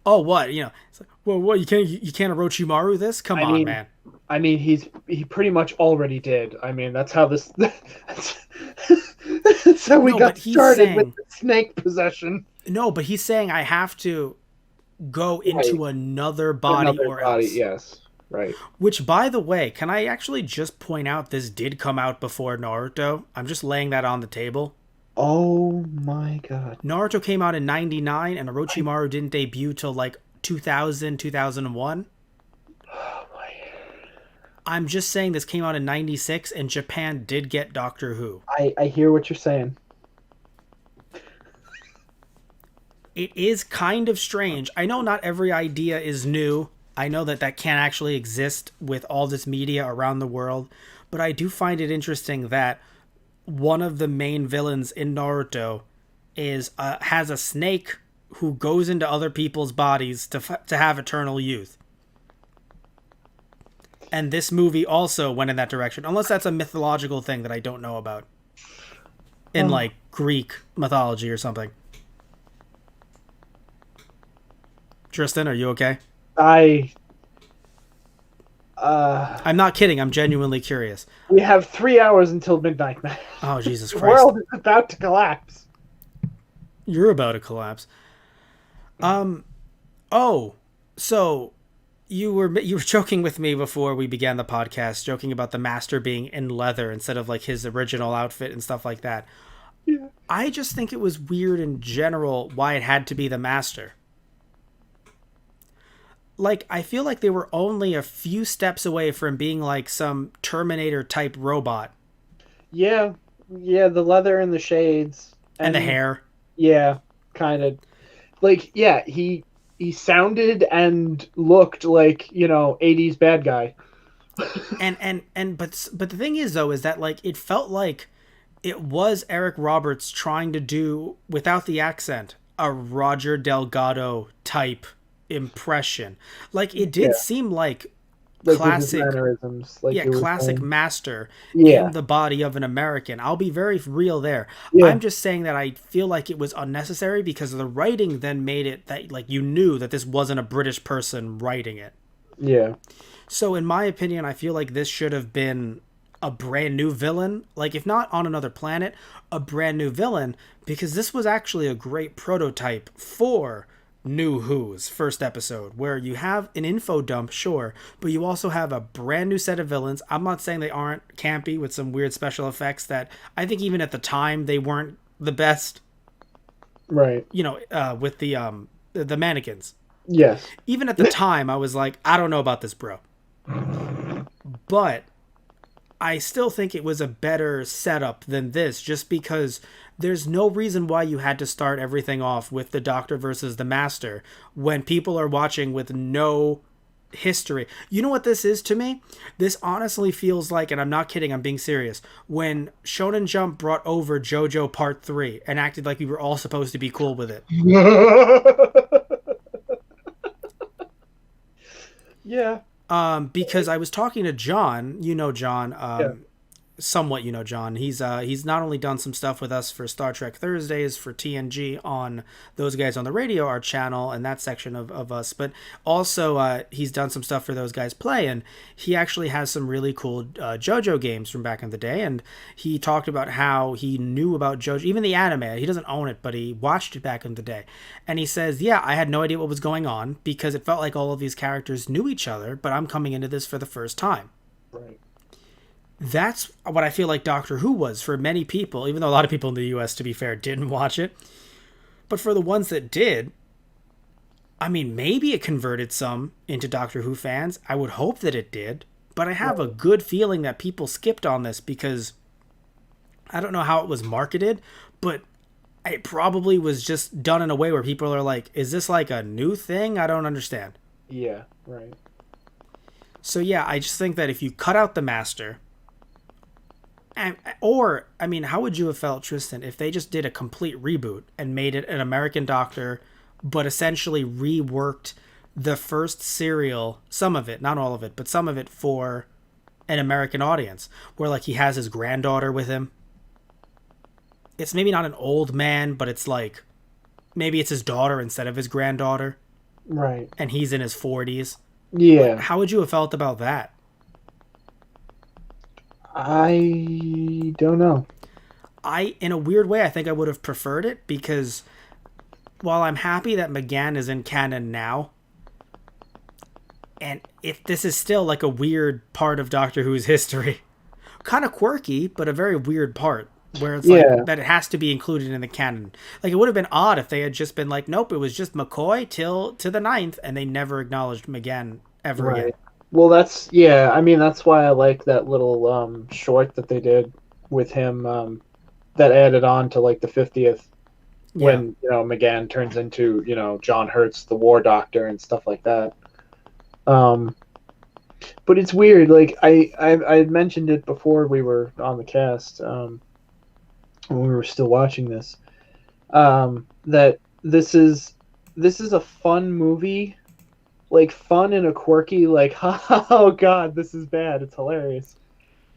Oh, what? You know, it's like, well, what? You can't Orochimaru this? Come on, man. I mean, he pretty much already did. I mean, that's how this. That's how we got started with the snake possession. No, but he's saying I have to go into another body else. Yes, right. Which, by the way, can I actually just point out this did come out before Naruto? I'm just laying that on the table. Oh my god. Naruto came out in 99 and Orochimaru didn't debut till like 2000, 2001. Oh my. I'm just saying this came out in 96 and Japan did get Doctor Who. I hear what you're saying. It is kind of strange. I know not every idea is new. I know that can't actually exist with all this media around the world. But I do find it interesting that one of the main villains in Naruto has a snake who goes into other people's bodies to have eternal youth. And this movie also went in that direction. Unless that's a mythological thing that I don't know about. In like Greek mythology or something. Tristan, are you okay? I'm not kidding. I'm genuinely curious. We have 3 hours until midnight, man. Oh, Jesus Christ. The world is about to collapse. You're about to collapse. So you were joking with me before we began the podcast, joking about the Master being in leather instead of like his original outfit and stuff like that. Yeah. I just think it was weird in general why it had to be the Master. Like, I feel like they were only a few steps away from being like some Terminator type robot. Yeah, the leather and the shades. And the hair. Yeah, kind of. Like, yeah, he sounded and looked like, 80s bad guy. But the thing is, though, is that like it felt like it was Eric Roberts trying to do, without the accent, a Roger Delgado type impression. Like, it did Yeah. seem like Like with his classic, mannerisms, like yeah, you were classic saying. master Yeah. in the body of an American. I'll be very real there. Yeah. I'm just saying that I feel like it was unnecessary because the writing then made it that, like, you knew that this wasn't a British person writing it. Yeah. So, in my opinion, I feel like this should have been a brand new villain. Like, if not on another planet, a brand new villain, because this was actually a great prototype for New Who's first episode, where you have an info dump, sure, but you also have a brand new set of villains. I'm not saying they aren't campy with some weird special effects that I think even at the time they weren't the best. Right. You know, with the mannequins. Yes. Even at the time, I was like, I don't know about this, bro. But I still think it was a better setup than this, just because there's no reason why you had to start everything off with the Doctor versus the Master when people are watching with no history. You know what this is to me? This honestly feels like, and I'm not kidding, I'm being serious, when Shonen Jump brought over JoJo Part 3 and acted like we were all supposed to be cool with it. Yeah. Because I was talking to John, you know John, Yeah. somewhat, you know John. He's not only done some stuff with us for Star Trek Thursdays for TNG on Those Guys on the Radio, our channel, and that section of us, but also he's done some stuff for Those Guys Play, and he actually has some really cool JoJo games from back in the day, and he talked about how he knew about JoJo, even the anime. He doesn't own it, but he watched it back in the day, and he says, yeah, I had no idea what was going on because it felt like all of these characters knew each other, but I'm coming into this for the first time. Right. That's what I feel like Doctor Who was for many people, even though a lot of people in the US, to be fair, didn't watch it. But for the ones that did, I mean, maybe it converted some into Doctor Who fans. I would hope that it did. But I have a good feeling that people skipped on this because I don't know how it was marketed, but it probably was just done in a way where people are like, is this like a new thing? I don't understand. Yeah. Right. So yeah, I just think that if you cut out the Master, or, I mean, how would you have felt, Tristan, if they just did a complete reboot and made it an American Doctor, but essentially reworked the first serial, some of it, not all of it, but some of it for an American audience, where, like, he has his granddaughter with him. It's maybe not an old man, but it's like, maybe it's his daughter instead of his granddaughter, Right. and he's in his 40s. Yeah. How would you have felt about that? I don't know. In a weird way, I think I would have preferred it because while I'm happy that McGann is in canon now, and if this is still like a weird part of Doctor Who's history, kind of quirky, but a very weird part where it's like that it has to be included in the canon. Like, it would have been odd if they had just been like, nope, it was just McCoy till to the 9th, and they never acknowledged McGann ever again. Well, that's I mean, that's why I like that little short that they did with him that added on to like the 50th when McGann turns into John Hurts, the War Doctor, and stuff like that. But it's weird. Like I had mentioned it before we were on the cast when we were still watching this. That this is a fun movie. Like, fun in a quirky, like, oh god, this is bad, it's hilarious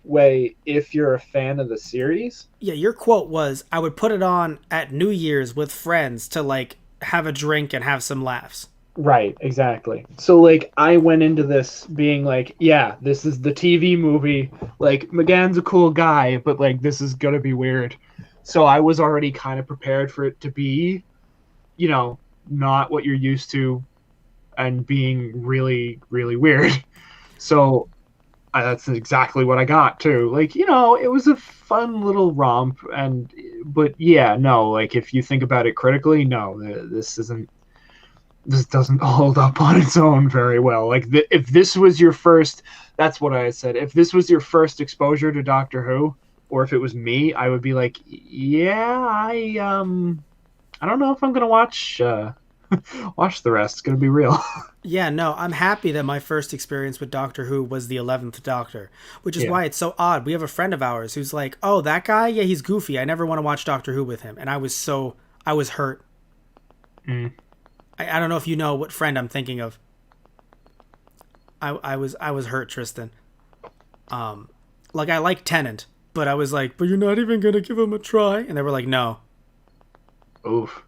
way if you're a fan of the series. Yeah, your quote was, I would put it on at New Year's with friends to, like, have a drink and have some laughs. Right, exactly. So, like, I went into this being like, yeah, this is the TV movie. Like, McGann's a cool guy, but, like, this is gonna be weird. So I was already kind of prepared for it to be, not what you're used to, and being really, really weird. So that's exactly what I got too. Like, it was a fun little romp, but yeah, no, like if you think about it critically, no, this doesn't hold up on its own very well. Like if this was your first, that's what I said. If this was your first exposure to Doctor Who, or if it was me, I would be like, yeah, I don't know if I'm gonna watch Watch the rest. It's gonna be real. Yeah, no, I'm happy that my first experience with Doctor Who was the 11th Doctor, which is Yeah. why it's so odd. We have a friend of ours who's like, "Oh, that guy? Yeah, he's goofy. I never want to watch Doctor Who with him." And I was hurt. Mm. I don't know if you know what friend I'm thinking of. I was hurt, Tristan. Like I like Tennant, but I was like, "But you're not even gonna give him a try?" And they were like, "No." Oof.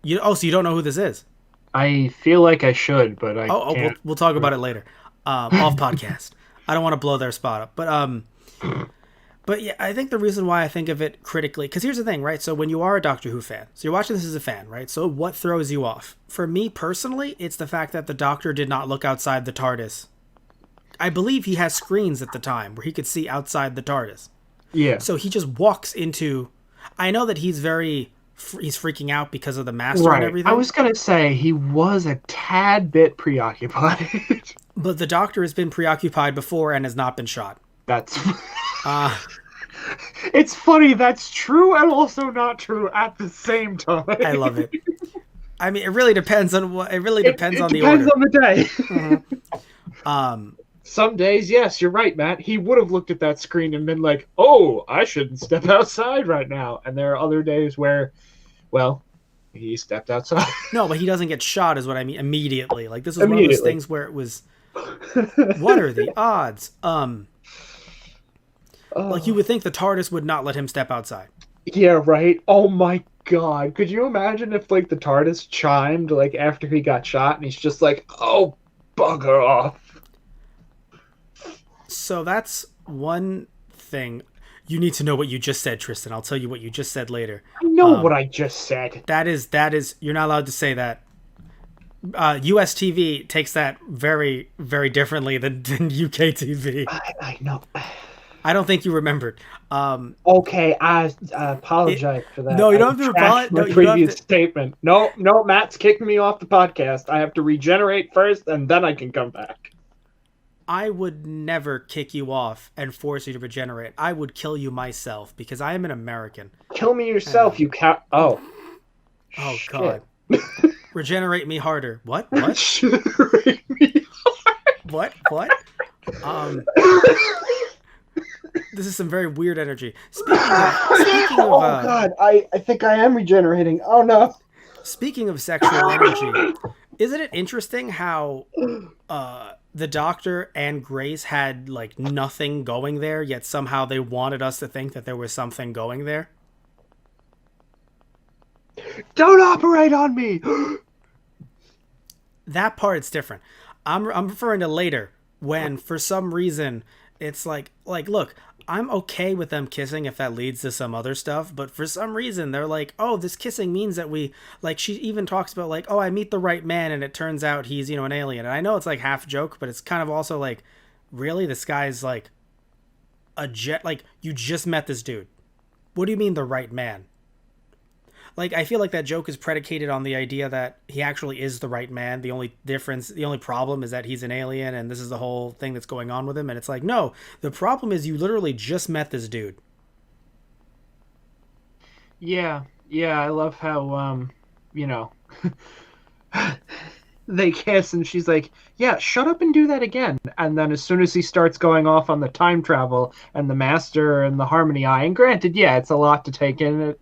So you don't know who this is? I feel like I should, but I We'll, can't. we'll talk about it later, off podcast. I don't want to blow their spot up, but yeah, I think the reason why I think of it critically, because here's the thing, right? So when you are a Doctor Who fan, so you're watching this as a fan, right? So what throws you off? For me personally, it's the fact that the Doctor did not look outside the TARDIS. I believe he has screens at the time where he could see outside the TARDIS. Yeah. So he just walks into. I know that he's freaking out because of the master and Right. everything. I was gonna say he was a tad bit preoccupied. But the Doctor has been preoccupied before and has not been shot. That's. Uh, It's funny. That's true and also not true at the same time. I love it. I mean, it really depends on what. It really depends It on the depends order. on the day. Some days, yes, you're right, Matt. He would have looked at that screen and been like, "Oh, I shouldn't step outside right now." And there are other days where, well, he stepped outside. No, but he doesn't get shot, is what I mean. Immediately, like this is one of those things where it was. What are the odds? Like you would think the TARDIS would not let him step outside. Yeah, right. Oh my god. Could you imagine if like the TARDIS chimed like after he got shot and he's just like, "Oh, bugger off." So that's one thing. You need to know what you just said, Tristan. I'll tell you what you just said later. I know what I just said. That is. You're not allowed to say that. US TV takes that very, very differently than UK TV. I know. I don't think you remembered. Okay, I apologize for that. No, you don't I have to retract apologize. my No, you don't have previous to. statement. No, Matt's kicking me off the podcast. I have to regenerate first, and then I can come back. I would never kick you off and force you to regenerate. I would kill you myself because I am an American. Kill me yourself, you cat. Oh. Oh Shit. God. Regenerate me harder. What? Regenerate me. What? This is some very weird energy. Speaking of God, I think I am regenerating. Oh no. speaking of sexual energy, isn't it interesting how the Doctor and Grace had like nothing going there, yet somehow they wanted us to think that there was something going there? Don't operate on me. That part's different. I'm referring to later when for some reason it's like look, I'm okay with them kissing if that leads to some other stuff, but for some reason they're like, oh, this kissing means that we like. She even talks about like, oh, I meet the right man, and it turns out he's an alien. And I know it's like half joke, but it's kind of also like, really, this guy's like a jet. Like you just met this dude. What do you mean the right man? Like, I feel like that joke is predicated on the idea that he actually is the right man. The only problem is that he's an alien and this is the whole thing that's going on with him. And it's like, no, the problem is you literally just met this dude. Yeah, I love how, they kiss and she's like, yeah, shut up and do that again. And then as soon as he starts going off on the time travel and the master and the harmony eye, and granted, yeah, it's a lot to take in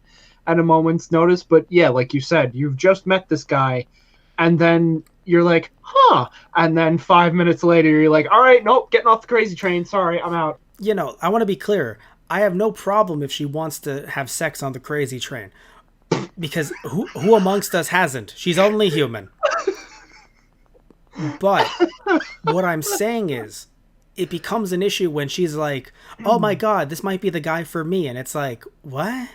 at a moment's notice, but yeah, like you said, you've just met this guy and then you're like, huh, and then 5 minutes later you're like, all right, nope, getting off the crazy train, sorry, I'm out. I want to be clear. I have no problem if she wants to have sex on the crazy train, because who amongst us hasn't? She's only human. But what I'm saying is, it becomes an issue when she's like, oh my God, this might be the guy for me. And it's like, what?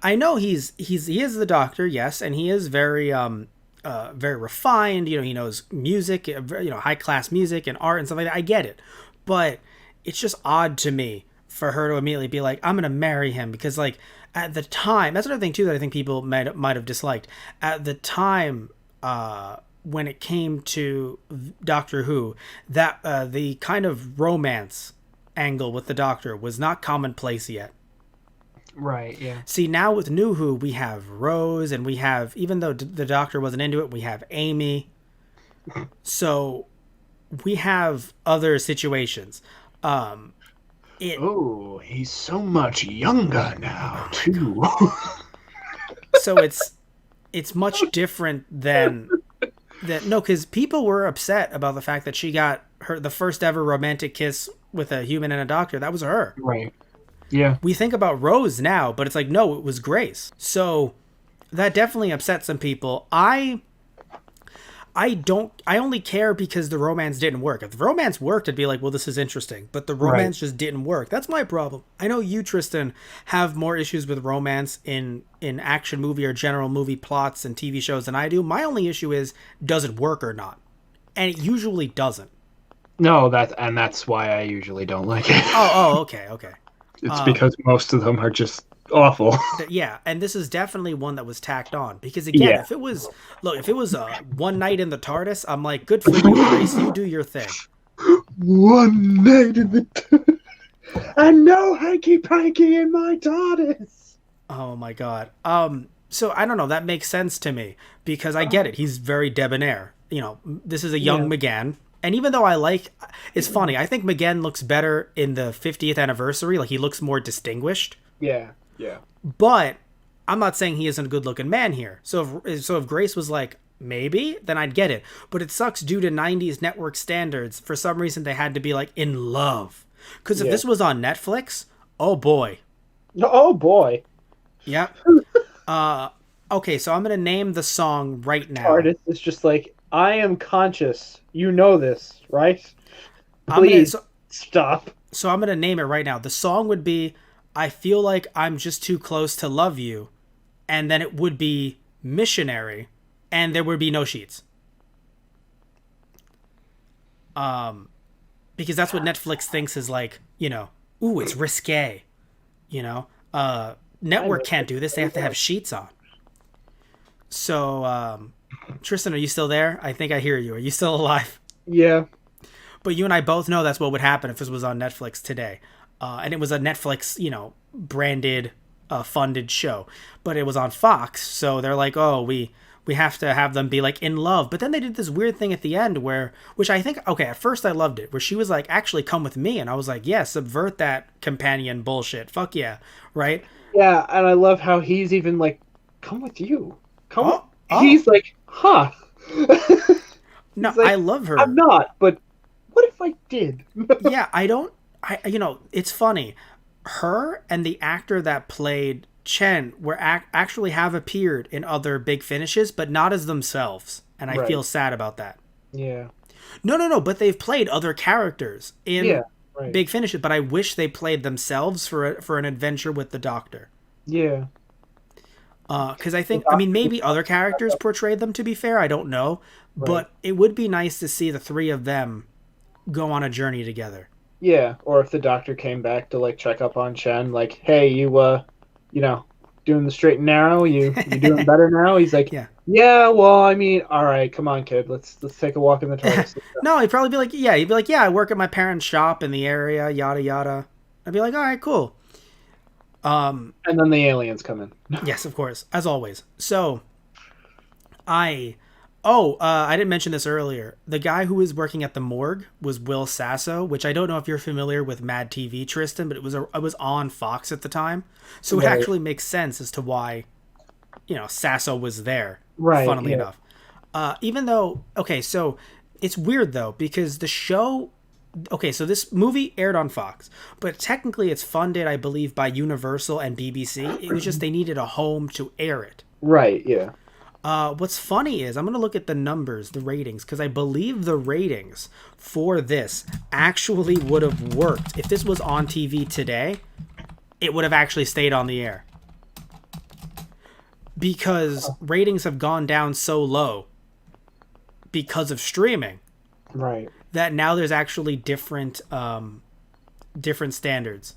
I know he is the Doctor, yes, and he is very very refined. He knows music, high class music and art and stuff like that. I get it, but it's just odd to me for her to immediately be like, I'm gonna marry him, because like at the time, that's another thing too that I think people might have disliked at the time. When it came to Doctor Who, that the kind of romance angle with the Doctor was not commonplace yet. Right. Yeah. See, now with New Who, we have Rose, and we have, even though the Doctor wasn't into it, we have Amy. So we have other situations. It Oh, he's so much younger now too. so it's much different than that. No, because people were upset about the fact that she got the first ever romantic kiss with a human and a doctor. That was her. Right. Yeah. We think about Rose now, but it's like, no, it was Grace. So that definitely upset some people. I only care because the romance didn't work. If the romance worked, I'd be like, well, this is interesting. But the romance just didn't work. That's my problem. I know you, Tristan, have more issues with romance in action movie or general movie plots and TV shows than I do. My only issue is, does it work or not? And it usually doesn't. No, that's why I usually don't like it. Okay. It's because most of them are just awful. Yeah, and this is definitely one that was tacked on because again, if it was one night in the TARDIS, I'm like, good for you, Grace, you do your thing. One night in the and no hanky panky in my TARDIS. Oh my god. So I don't know, that makes sense to me because I get it. He's very debonair. You know, this is a young McGann. And even though it's funny, I think McGann looks better in the 50th anniversary. Like, he looks more distinguished. Yeah. But I'm not saying he isn't a good-looking man here. So if Grace was like, maybe, then I'd get it. But it sucks due to 90s network standards. For some reason, they had to be, like, in love. Because if this was on Netflix, oh boy. Oh boy. Yep. Okay, so I'm going to name the song right now. TARDIS is just like, I am conscious. You know this, right? Please stop. So I'm going to name it right now. The song would be I Feel Like I'm Just Too Close to Love You. And then it would be Missionary. And there would be no sheets. Because that's what Netflix thinks is like, you know, ooh, it's risque. You know? Network can't do this. They have to have sheets on. So, Tristan, are you still there? I think I hear you. Are you still alive? Yeah. But you and I both know that's what would happen if this was on Netflix today. And it was a Netflix, you know, branded, funded show. But it was on Fox, so they're like, oh, we have to have them be, like, in love. But then they did this weird thing at the end which I think, okay, at first I loved it, where she was like, actually come with me. And I was like, yeah, subvert that companion bullshit. Fuck yeah, right? Yeah, and I love how he's even like, come with you. Oh. He's like, huh. No, like, I love her. I'm not, but what if I did? Yeah, you know, it's funny. Her and the actor that played Chen actually have appeared in other Big Finishes, but not as themselves. And I feel sad about that. Yeah. No, but they've played other characters in Right. Big Finishes, but I wish they played themselves for an adventure with the Doctor. Yeah. Because I think, I mean, maybe other characters portrayed them, to be fair, I don't know. Right. But it would be nice to see the three of them go on a journey together. Yeah, or if the Doctor came back to like check up on Chen, like, hey, you know, doing the straight and narrow, you doing better now? He's like, yeah, well, I mean, all right, come on, kid, let's take a walk in the TARDIS. No, he'd probably be like, yeah, I work at my parents' shop in the area, yada yada. I'd be like, all right, cool. And then the aliens come in. Yes, of course, as always. So, I didn't mention this earlier. The guy who was working at the morgue was Will Sasso, which I don't know if you're familiar with Mad TV, Tristan, but it was on Fox at the time, so it actually makes sense as to why, you know, Sasso was there. Right. Funnily enough, even though, okay, so it's weird though because the show. Okay, so this movie aired on Fox, but technically it's funded, I believe, by Universal and BBC. It was just they needed a home to air it. Right, yeah. What's funny is, I'm going to look at the numbers, the ratings, because I believe the ratings for this actually would have worked. If this was on TV today, it would have actually stayed on the air. Because ratings have gone down so low because of streaming. Right. That now there's actually different standards.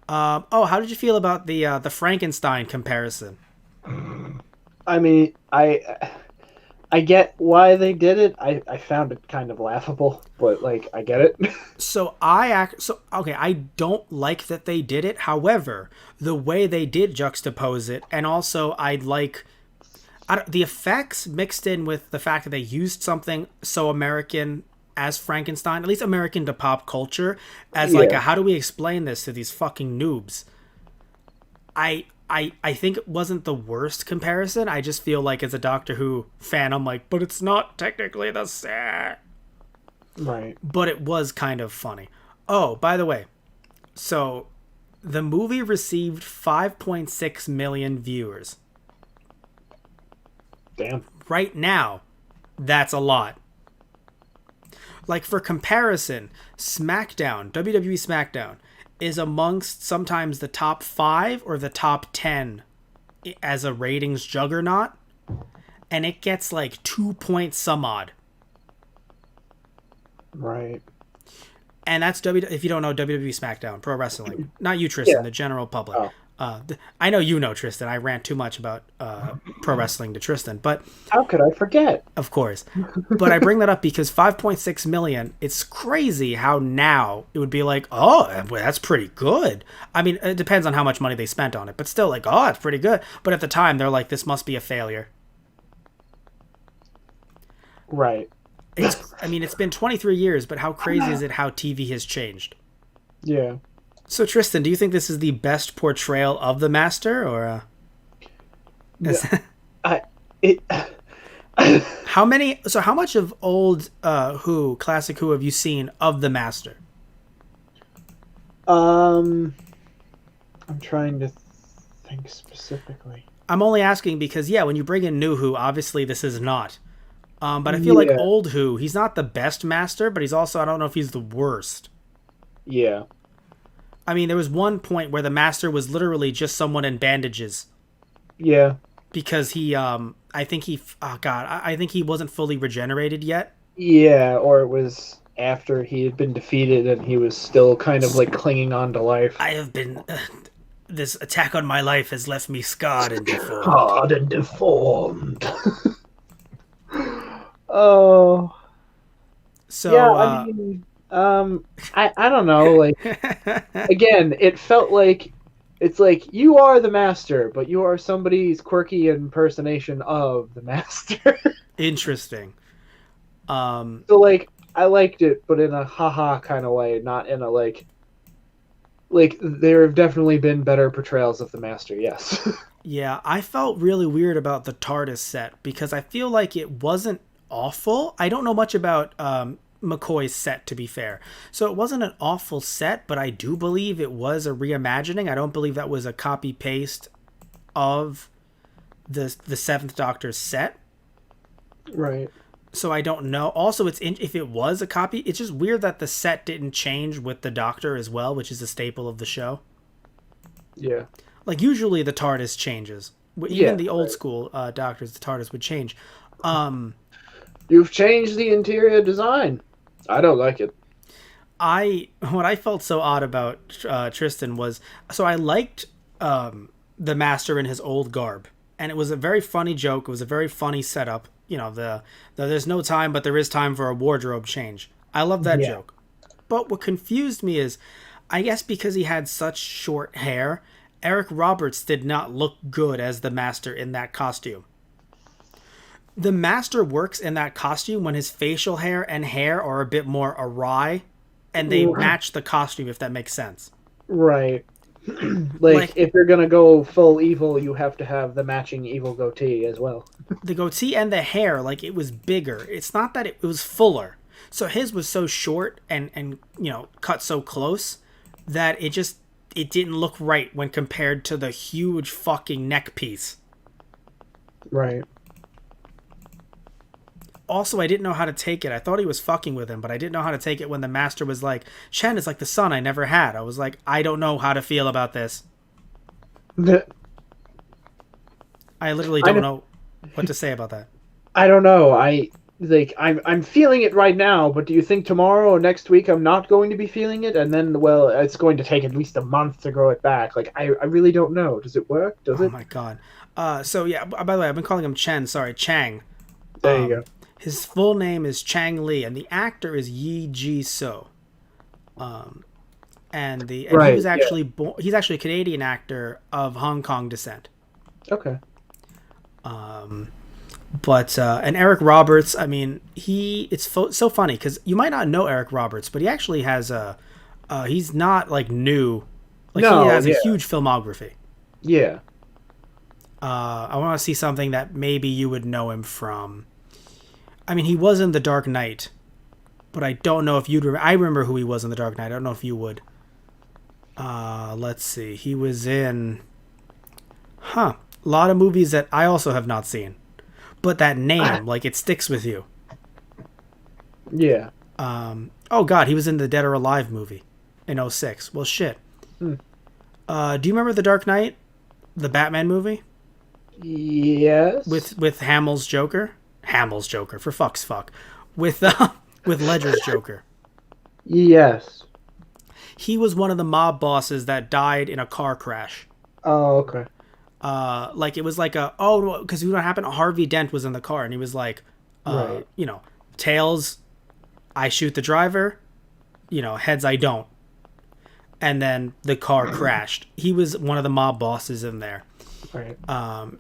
How did you feel about the Frankenstein comparison? I mean, I I get why they did it. I found it kind of laughable, but like I get it. I don't like that they did it. However, the way they did juxtapose it, and also the effects mixed in with the fact that they used something so American as Frankenstein, at least American to pop culture, as like Yeah. a, how do we explain this to these fucking noobs? I think it wasn't the worst comparison. I just feel like as a Doctor Who fan, I'm like, but it's not technically the same. Right. But it was kind of funny. Oh, by the way, so the movie received 5.6 million viewers. Damn. Right now, that's a lot. Like for comparison, SmackDown, WWE SmackDown, is amongst sometimes the top 5 or the top 10 as a ratings juggernaut, and it gets like 2 point some odd. Right. And that's if you don't know, WWE SmackDown, pro wrestling. Not you, Tristan, the general public. Oh. I know you know, Tristan. I rant too much about pro wrestling to Tristan, but How could I forget? of course. But I bring that up because 5.6 million, it's crazy how now it would be like, oh, that's pretty good. I mean, it depends on how much money they spent on it, but still like, oh, it's pretty good. But at the time, they're like, this must be a failure. Right. It's been 23 years, but how crazy is it how TV has changed? Yeah. So Tristan, do you think this is the best portrayal of the Master, or how many? So how much of old Who, classic Who, have you seen of the Master? I'm trying to think specifically. I'm only asking because when you bring in new Who, obviously this is not. But I feel like old Who, he's not the best Master, but he's also, I don't know if he's the worst. Yeah. I mean, there was one point where the Master was literally just someone in bandages. Yeah. Because he, I think he wasn't fully regenerated yet. Yeah, or it was after he had been defeated and he was still kind of like clinging on to life. I have been. This attack on my life has left me scarred and deformed. Hard and deformed. Oh. So, yeah, I mean, I don't know, like, again, it felt like, it's like, you are the Master, but you are somebody's quirky impersonation of the Master. Interesting. So, like, I liked it, but in a haha kind of way, not in a, like, there have definitely been better portrayals of the Master, yes. Yeah, I felt really weird about the TARDIS set, because I feel like it wasn't awful. I don't know much about, McCoy's set, to be fair, so it wasn't an awful set, but I do believe it was a reimagining. I don't believe that was a copy paste of the Seventh Doctor's set, Right. so I don't know. Also, if it was a copy, it's just weird that the set didn't change with the Doctor as well, which is a staple of the show. Yeah. Like usually the TARDIS changes, even the old school Doctors, the TARDIS would change. You've changed the interior design. I don't like it. What I felt so odd about Tristan was, so I liked the Master in his old garb, and it was a very funny joke. It was a very funny setup. You know, the there's no time, but there is time for a wardrobe change. I love that joke. But what confused me is, I guess because he had such short hair, Eric Roberts did not look good as the Master in that costume. The Master works in that costume when his facial hair and hair are a bit more awry, and they match the costume, if that makes sense. Right. like, if you're gonna go full evil, you have to have the matching evil goatee as well. The goatee and the hair, like, it was bigger. It's not that it was fuller. So his was so short and cut so close that it didn't look right when compared to the huge fucking neck piece. Right. Also, I didn't know how to take it. I thought he was fucking with him, but I didn't know how to take it when the Master was like, Chen is like the son I never had. I was like, I don't know how to feel about this. I literally don't know what to say about that. I don't know. I'm feeling it right now, but do you think tomorrow or next week I'm not going to be feeling it? And then, well, it's going to take at least a month to grow it back. Like, I really don't know. Does it work? Does it? Oh my god. So yeah, by the way, I've been calling him Chen. Sorry, Chang. There you go. His full name is Chang Lee, and the actor is Yi Ji So. And he Right, was yeah. actually he's actually a Canadian actor of Hong Kong descent. Okay. But and Eric Roberts, I mean, so funny because you might not know Eric Roberts, but he actually has he's not like new, like No, he has yeah. a huge filmography. Yeah. I want to see something that maybe you would know him from. I mean, he was in The Dark Knight, but I don't know if you'd remember. I remember who he was in The Dark Knight. I don't know if you would. Let's see. He was in, a lot of movies that I also have not seen, but that name, like, it sticks with you. Yeah. Oh God, he was in the Dead or Alive movie in '06. Well, shit. Do you remember The Dark Knight, the Batman movie Yes. with Hamill's Joker? Hamill's Joker, for fuck's fuck, with Ledger's Joker. Yes. He was one of the mob bosses that died in a car crash. Oh, okay. Like it was like because what happened? Harvey Dent was in the car, and he was like, Right. you know, tails, I shoot the driver, you know, heads I don't, and then the car crashed. He was one of the mob bosses in there. Right.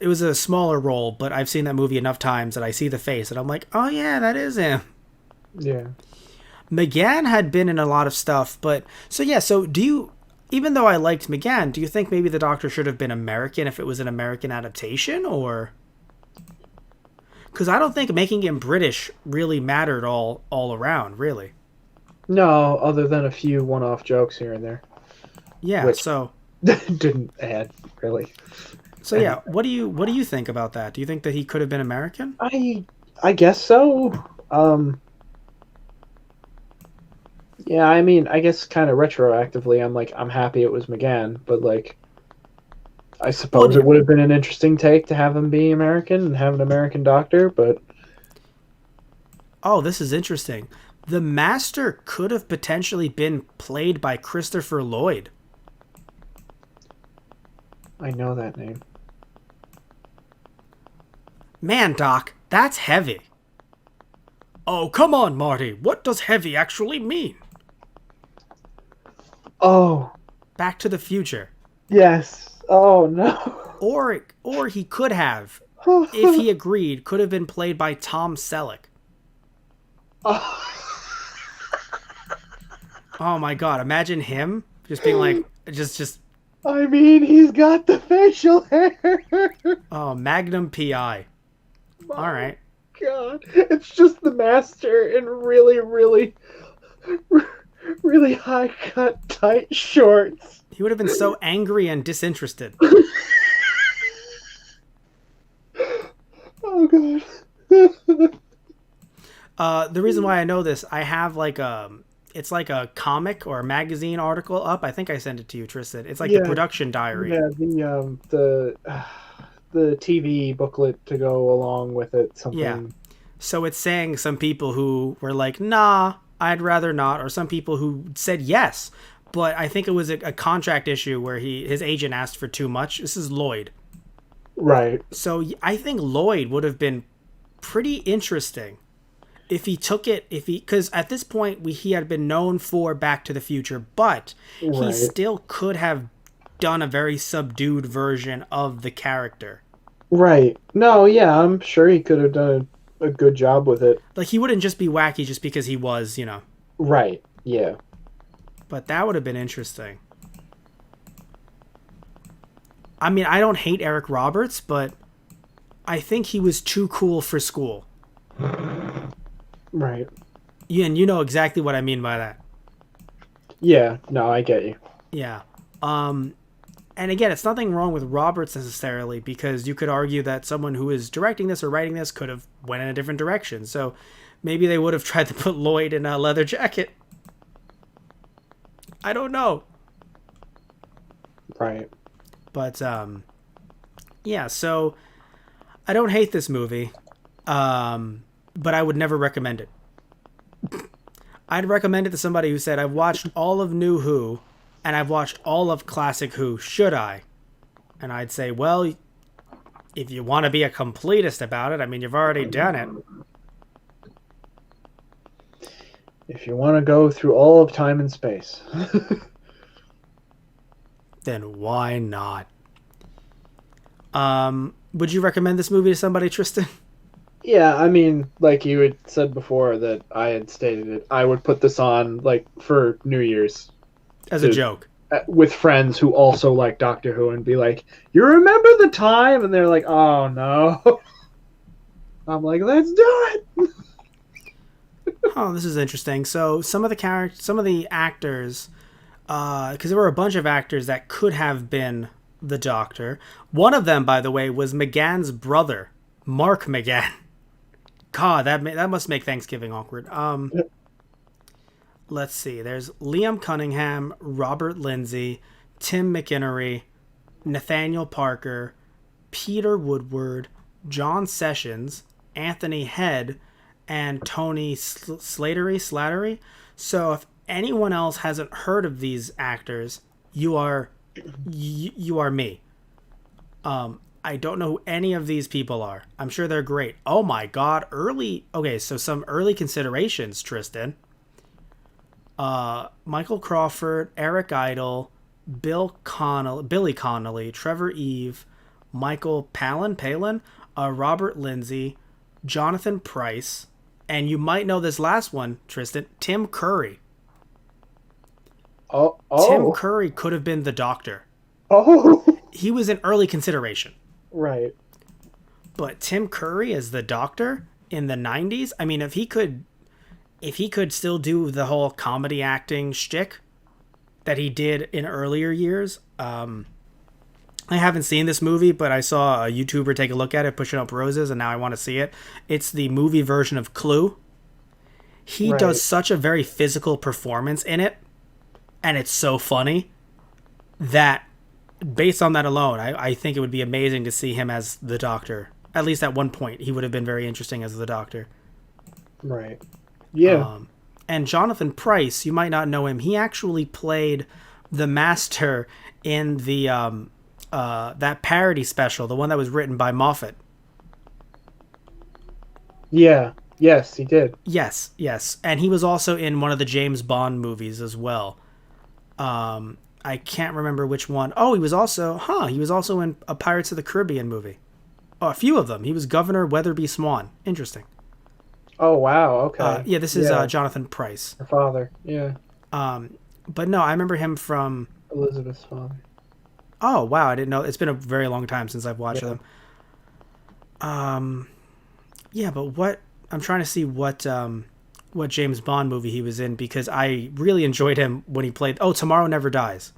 It was a smaller role, but I've seen that movie enough times that I see the face, and I'm like, oh yeah, that is him. Yeah. McGann had been in a lot of stuff, but so do you, even though I liked McGann, do you think maybe the Doctor should have been American if it was an American adaptation, or? Because I don't think making him British really mattered all around, really. No, other than a few one-off jokes here and there. Yeah, Which- so Didn't add, really. yeah, what do you think about that? Do you think that he could have been American? I guess so. Yeah, I mean, I guess kind of retroactively, I'm happy it was McGann, but like, I suppose Well, it would have been an interesting take to have him be American and have an American doctor, but Oh, this is interesting. The Master could have potentially been played by Christopher Lloyd. I know that name. Man, Doc, that's heavy. Oh, come on, Marty. What does heavy actually mean? Oh, Back to the Future. yes. Oh no. Or he could have, if he agreed, could have been played by Tom Selleck. Oh my god, imagine him just being like, just I mean, he's got the facial hair. oh, Magnum PI. All right. God, it's just the Master in really, really, really high cut, tight shorts. He would have been so angry and disinterested. Oh God. The reason why I know this, I have like it's like a comic or a magazine article up. I think I sent it to you, Tristan. It's like the Yeah. production diary. Yeah, the TV booklet to go along with it. Something. Yeah. So it's saying some people who were like, nah, I'd rather not, or some people who said yes. But I think it was a contract issue where his agent asked for too much. This is Lloyd. Right. So I think Lloyd would have been pretty interesting if he took it, because at this point he had been known for Back to the Future, but he Right. still could have done a very subdued version of the character. Right. No, yeah, I'm sure he could have done a good job with it. Like he wouldn't just be wacky just because he was, you know. Right. Yeah. But that would have been interesting. I mean, I don't hate Eric Roberts, but I think he was too cool for school. Right. And you know exactly what I mean by that. Yeah. No, I get you. Yeah. And again, it's nothing wrong with Roberts necessarily, because you could argue that someone who is directing this or writing this could have went in a different direction. So maybe they would have tried to put Lloyd in a leather jacket. I don't know. Right. But yeah, so I don't hate this movie. But I would never recommend it. I'd recommend it to somebody who said, I've watched all of New Who and I've watched all of Classic Who. Should I? And I'd say, well, if you want to be a completist about it, I mean, you've already done it. If you want to go through all of time and space. Then why not? Would you recommend this movie to somebody, Tristan? Yeah, I mean, like you had said before that I had stated it, I would put this on like for New Year's As a joke. with friends who also like Doctor Who and be like, "You remember the time?" And they're like, "Oh no." I'm like, "Let's do it." Oh, this is interesting. So some of the actors, because there were a bunch of actors that could have been the Doctor. One of them, by the way, was McGann's brother, Mark McGann. God, that must make Thanksgiving awkward. Let's see. There's Liam Cunningham, Robert Lindsay, Tim McInnery, Nathaniel Parker, Peter Woodward, John Sessions, Anthony Head, and Tony Slattery. So if anyone else hasn't heard of these actors, you are me. I don't know who any of these people are. I'm sure they're great. Oh my god, so some early considerations, Tristan. Michael Crawford, Eric Idle, Billy Connolly, Trevor Eve, Michael Palin, Robert Lindsay, Jonathan Pryce, and you might know this last one, Tristan, Tim Curry. Oh. Tim Curry could have been the Doctor. Oh. He was an early consideration. Right. But Tim Curry as the Doctor in the 90s, I mean, if he could still do the whole comedy acting shtick that he did in earlier years, I haven't seen this movie, but I saw a YouTuber take a look at it, Pushing Up Roses, and now I want to see it. It's the movie version of Clue. He does such a very physical performance in it, and it's so funny that based on that alone, I think it would be amazing to see him as the Doctor. At least at one point, he would have been very interesting as the Doctor. Right. Yeah. And Jonathan Pryce, you might not know him. He actually played the Master in the that parody special, the one that was written by Moffat. Yeah. Yes, he did. Yes. And he was also in one of the James Bond movies as well. I can't remember which one. Oh, he was also in a Pirates of the Caribbean movie. Oh, a few of them. He was Governor Weatherby Swan. Interesting. Oh, wow. Okay. Yeah, this is Jonathan Pryce. Her father. Yeah. But no, I remember him from Elizabeth's father. Oh, wow. I didn't know. It's been a very long time since I've watched them. Yeah, but I'm trying to see what James Bond movie he was in, because I really enjoyed him when he played Tomorrow Never Dies.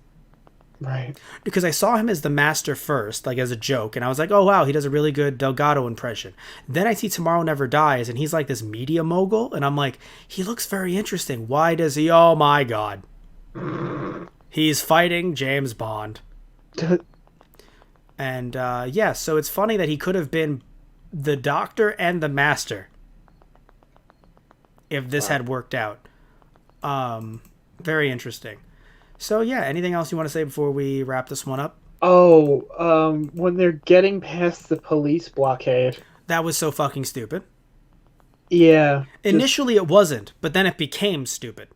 Right. Because I saw him as the Master first, like as a joke, and I was like, oh wow, he does a really good Delgado impression. Then I see Tomorrow Never Dies, and he's like this media mogul, and I'm like, he looks very interesting. Why does he? Oh my god. He's fighting James Bond. And so it's funny that he could have been the Doctor and the Master if this had worked out. Very interesting. So yeah, anything else you want to say before we wrap this one up? When they're getting past the police blockade. That was so fucking stupid. Yeah. Initially it wasn't, but then it became stupid.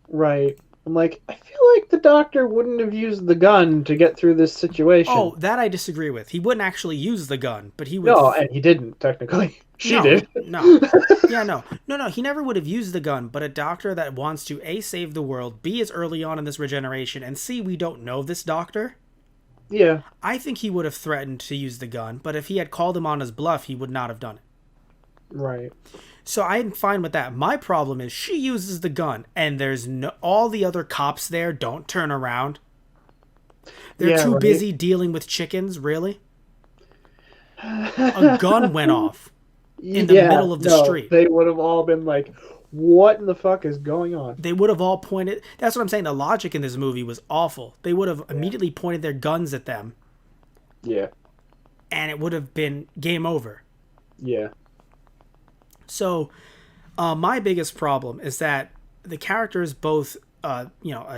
Right. I'm like, I feel like the Doctor wouldn't have used the gun to get through this situation. Oh, that I disagree with. He wouldn't actually use the gun, but he would... No, and he didn't, technically. She did. No. Yeah, no. No, he never would have used the gun, but a Doctor that wants to A, save the world, B, is early on in this regeneration, and C, we don't know this Doctor. Yeah. I think he would have threatened to use the gun, but if he had called him on his bluff, he would not have done it. Right. So I'm fine with that. My problem is she uses the gun, and there's all the other cops there don't turn around. They're too busy dealing with chickens, really? A gun went off in the middle of the street. They would have all been like, what in the fuck is going on? They would have all pointed... That's what I'm saying. The logic in this movie was awful. They would have immediately pointed their guns at them. Yeah. And it would have been game over. Yeah. So, my biggest problem is that the characters both,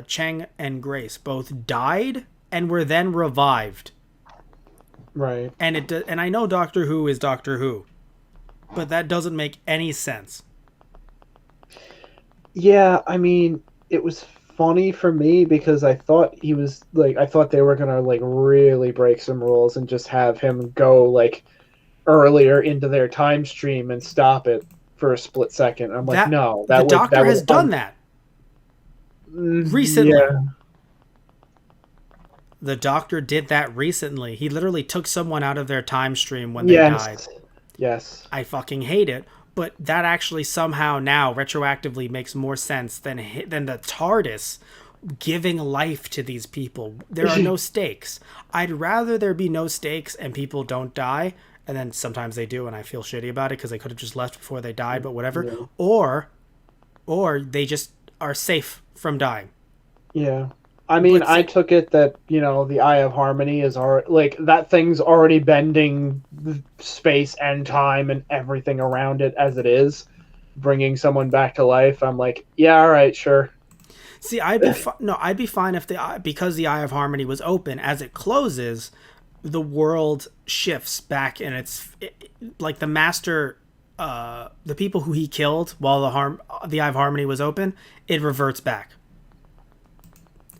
Cheng and Grace both died and were then revived. Right. And I know Doctor Who is Doctor Who, but that doesn't make any sense. Yeah, I mean, it was funny for me because I thought he was like, I thought they were gonna like really break some rules and just have him go like earlier into their time stream and stop it for a split second. I'm like, That no, the Doctor that would has done that recently. Yeah, The Doctor did that recently. He literally took someone out of their time stream when they died. Yes. I fucking hate it, but that actually somehow now retroactively makes more sense than the TARDIS giving life to these people. There are no stakes. I'd rather there be no stakes and people don't die, and then sometimes they do, and I feel shitty about it because they could have just left before they died, but whatever. Yeah. Or they just are safe from dying. Yeah. I mean, I took it that, the Eye of Harmony is already, like, that thing's already bending space and time and everything around it as it is, bringing someone back to life. I'm like, yeah, all right, sure. See, I'd be fine if because the Eye of Harmony was open. As it closes, the world shifts back, and like the Master, the people who he killed while the Eye of Harmony was open, it reverts back.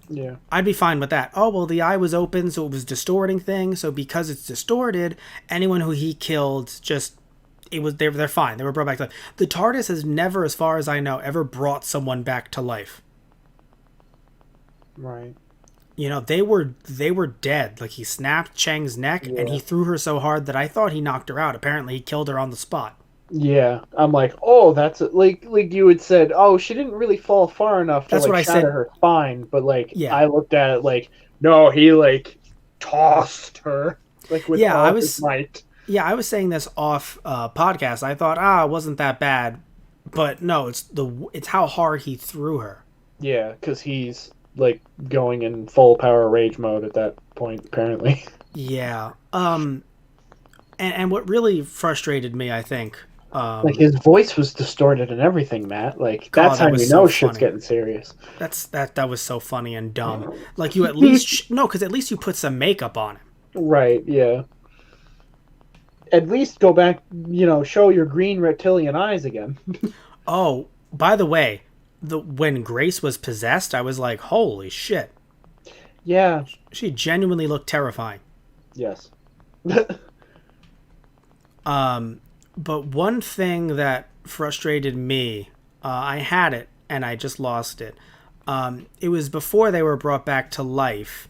Yeah. I'd be fine with that. Oh, well, the eye was open, so it was distorting things. So because it's distorted, anyone who he killed they're fine. They were brought back to life. The TARDIS has never, as far as I know, ever brought someone back to life. Right. They were dead. Like, he snapped Chang's neck, and he threw her so hard that I thought he knocked her out. Apparently, he killed her on the spot. Yeah, I'm like, oh, that's like you had said. Oh, she didn't really fall far enough to shatter her spine, but I looked at it like, no, he tossed her with all his might. Yeah, I was saying this off podcast. I thought, it wasn't that bad, but no, it's how hard he threw her. Yeah, because he's going in full power rage mode at that point, apparently. Yeah. And what really frustrated me, I think. His voice was distorted and everything, Matt. That's how you know shit's getting serious. That was so funny and dumb. You at least because at least you put some makeup on him. Right. Yeah. At least go back. Show your green reptilian eyes again. Oh, by the way, when Grace was possessed, I was like, holy shit. Yeah. She genuinely looked terrifying. Yes. But one thing that frustrated me, I had it and I just lost it. It was before they were brought back to life.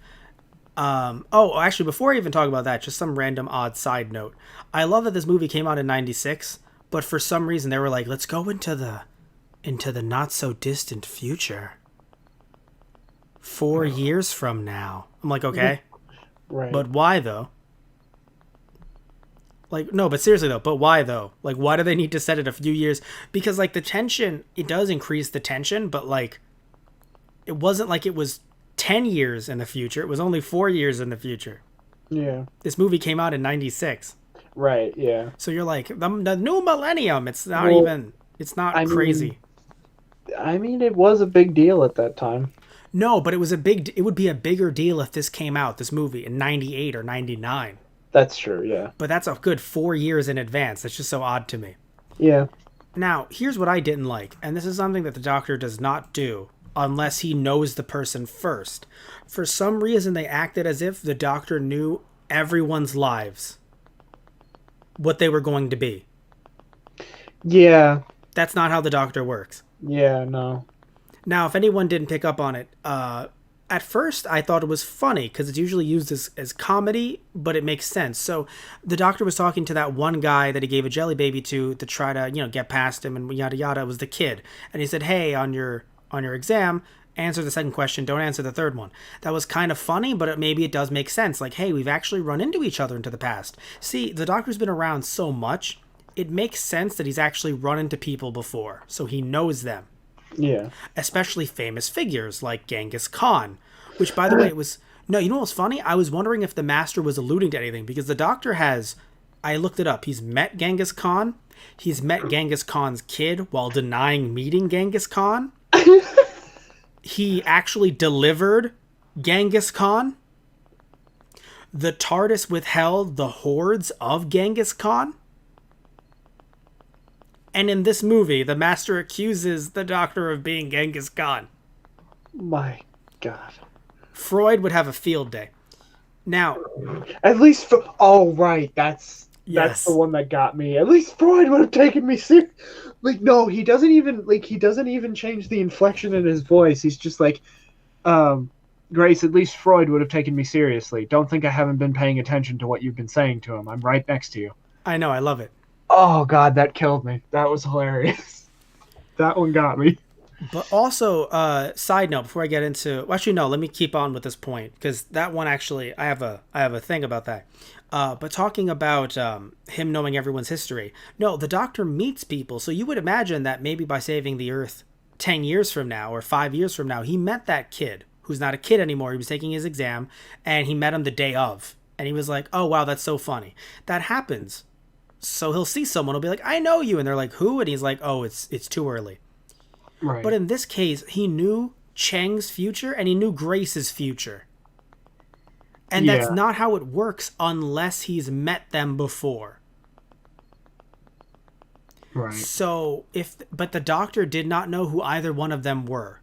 Actually, before I even talk about that, just some random odd side note. I love that this movie came out in '96, but for some reason they were like, let's go into the not so distant future. 4 years from now. I'm like, okay. Right. But why though? No, but seriously though, but why though? Why do they need to set it a few years? Because the tension, it does increase the tension, but it wasn't like it was 10 years in the future. It was only 4 years in the future. Yeah. This movie came out in 96. Right, yeah. So you're like, the new millennium, it's not crazy. It was a big deal at that time. No, but it would be a bigger deal if this came out, this movie, in 98 or 99. That's true, yeah. But that's a good 4 years in advance. That's just so odd to me. Yeah. Now, here's what I didn't like, and this is something that the Doctor does not do unless he knows the person first. For some reason, they acted as if the Doctor knew everyone's lives, what they were going to be. Yeah. That's not how the Doctor works. Yeah, no. Now, if anyone didn't pick up on it, at first I thought it was funny because it's usually used as comedy, but it makes sense. So the Doctor was talking to that one guy that he gave a jelly baby to try to, get past him and yada yada. It was the kid. And he said, hey, on your exam, answer the second question, don't answer the third one. That was kind of funny, but maybe it does make sense. Hey, we've actually run into each other into the past. See, the Doctor's been around so much, it makes sense that he's actually run into people before, so he knows them. Yeah. Especially famous figures like Genghis Khan, which, by the way, no, you know what's funny? I was wondering if the Master was alluding to anything, because the Doctor I looked it up, he's met Genghis Khan. He's met Genghis Khan's kid while denying meeting Genghis Khan. He actually delivered Genghis Khan. The TARDIS withheld the hordes of Genghis Khan. And in this movie, the Master accuses the Doctor of being Genghis Khan. My God. Freud would have a field day. Now, at least oh right, that's yes. the one that got me. At least Freud would have taken me serious. Like, no, he doesn't even change the inflection in his voice. He's just like, Grace, at least Freud would have taken me seriously. Don't think I haven't been paying attention to what you've been saying to him. I'm right next to you. I know, I love it. Oh God, that killed me. That was hilarious. That one got me. But also, side note, before I get into... Well, actually, no, let me keep on with this point, because that one actually, I have a thing about that. But talking about him knowing everyone's history, no, the Doctor meets people, so you would imagine that maybe by saving the Earth 10 years from now, or 5 years from now, he met that kid, who's not a kid anymore. He was taking his exam, and he met him the day of. And he was like, oh, wow, that's so funny. That happens. So he'll see someone, he'll be like, I know you. And they're like, who? And he's like, oh, it's too early. Right. But in this case, he knew Cheng's future and he knew Grace's future. And that's not how it works unless he's met them before. Right. So, but the Doctor did not know who either one of them were.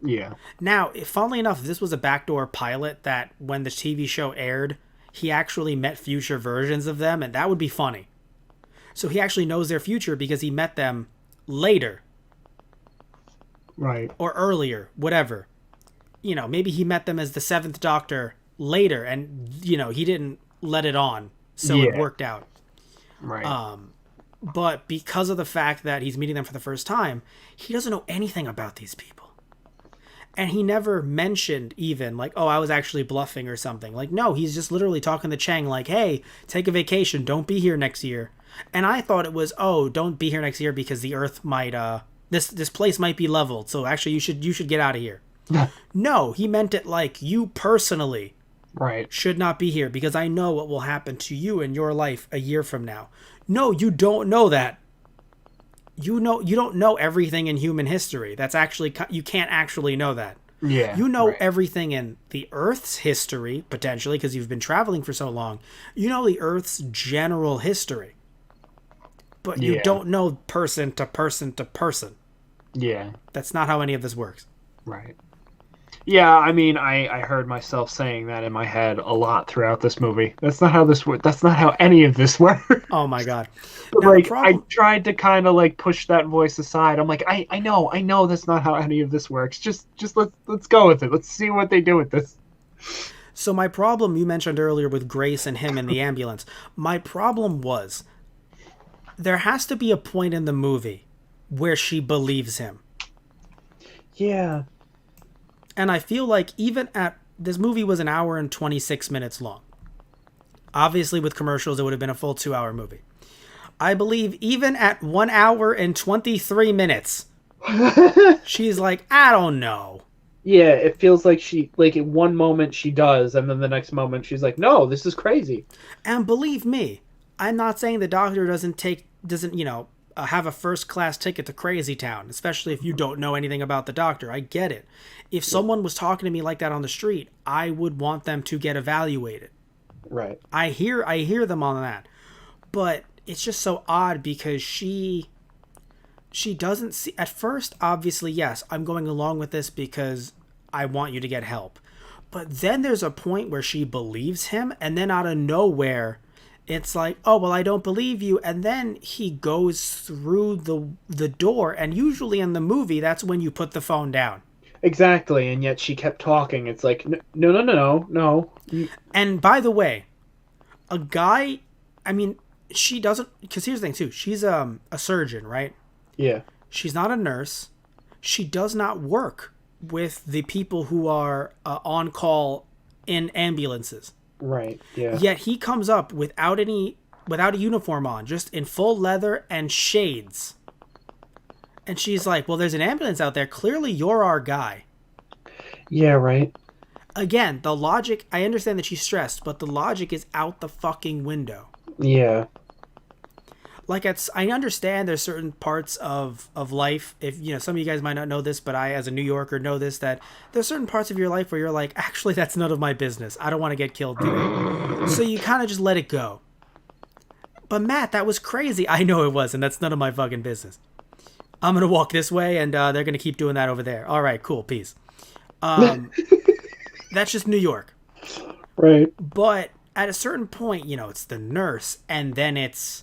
Yeah. Now, funnily enough, this was a backdoor pilot that when the TV show aired, he actually met future versions of them, and that would be funny. So he actually knows their future because he met them later. Right. Or earlier, whatever. You know, maybe he met them as the 7th Doctor later, and, you know, he didn't let it on, so it worked out. Right. But because of the fact that he's meeting them for the first time, he doesn't know anything about these people. And he never mentioned even, like, oh, I was actually bluffing or something. Like, no, he's just literally talking to Cheng like, hey, take a vacation, don't be here next year. And I thought it was, oh, don't be here next year because the Earth might, this place might be leveled, so actually you should get out of here. No, he meant it like you personally should not be here because I know what will happen to you in your life a year from now. No, you don't know that. You don't know everything in human history. That's actually, you can't actually know that. Yeah. You know everything in the Earth's history, potentially, because you've been traveling for so long. You know the Earth's general history. But you don't know person to person to person. Yeah. That's not how any of this works. Right. Yeah, I mean, I heard myself saying that in my head a lot throughout this movie. That's not how this works. That's not how any of this works. Oh my God. Now, like, I tried to kind of like push that voice aside. I'm like, I know that's not how any of this works. Just let's go with it. Let's see what they do with this. So my problem you mentioned earlier with Grace and him in the ambulance, my problem was there has to be a point in the movie where she believes him. Yeah. And I feel like even at... This movie was 1 hour and 26 minutes long. Obviously, with commercials, it would have been a full 2-hour movie. I believe even at 1 hour and 23 minutes, she's like, I don't know. Yeah, it feels like she... Like, in one moment she does, and then the next moment she's like, no, this is crazy. And believe me, I'm not saying the Doctor doesn't have a first-class ticket to Crazy Town, especially if you don't know anything about the Doctor. I get it. If someone was talking to me like that on the street, I would want them to get evaluated. Right. I hear them on that. But it's just so odd because she doesn't see... At first, obviously, yes, I'm going along with this because I want you to get help. But then there's a point where she believes him, and then out of nowhere... It's like, oh, well, I don't believe you. And then he goes through the door. And usually in the movie, that's when you put the phone down. Exactly. And yet she kept talking. It's like, no. And by the way, a guy, I mean, she doesn't, because here's the thing too. She's a surgeon, right? Yeah. She's not a nurse. She does not work with the people who are on call in ambulances. Right, yeah. Yet he comes up without a uniform on, just in full leather and shades. And she's like, well, there's an ambulance out there. Clearly you're our guy. Yeah, right. Again, the logic, I understand that she's stressed, but the logic is out the fucking window. Yeah. like I understand there's certain parts of life, if some of you guys might not know this, but I as a New Yorker know this, that there's certain parts of your life where you're like, actually that's none of my business, I don't want to get killed doing it. So you kind of just let it go. But Matt, that was crazy. I know it was, and that's none of my fucking business. I'm gonna walk this way, and they're gonna keep doing that over there. All right, cool, peace. That's just New York. Right. But at a certain point, it's the nurse, and then it's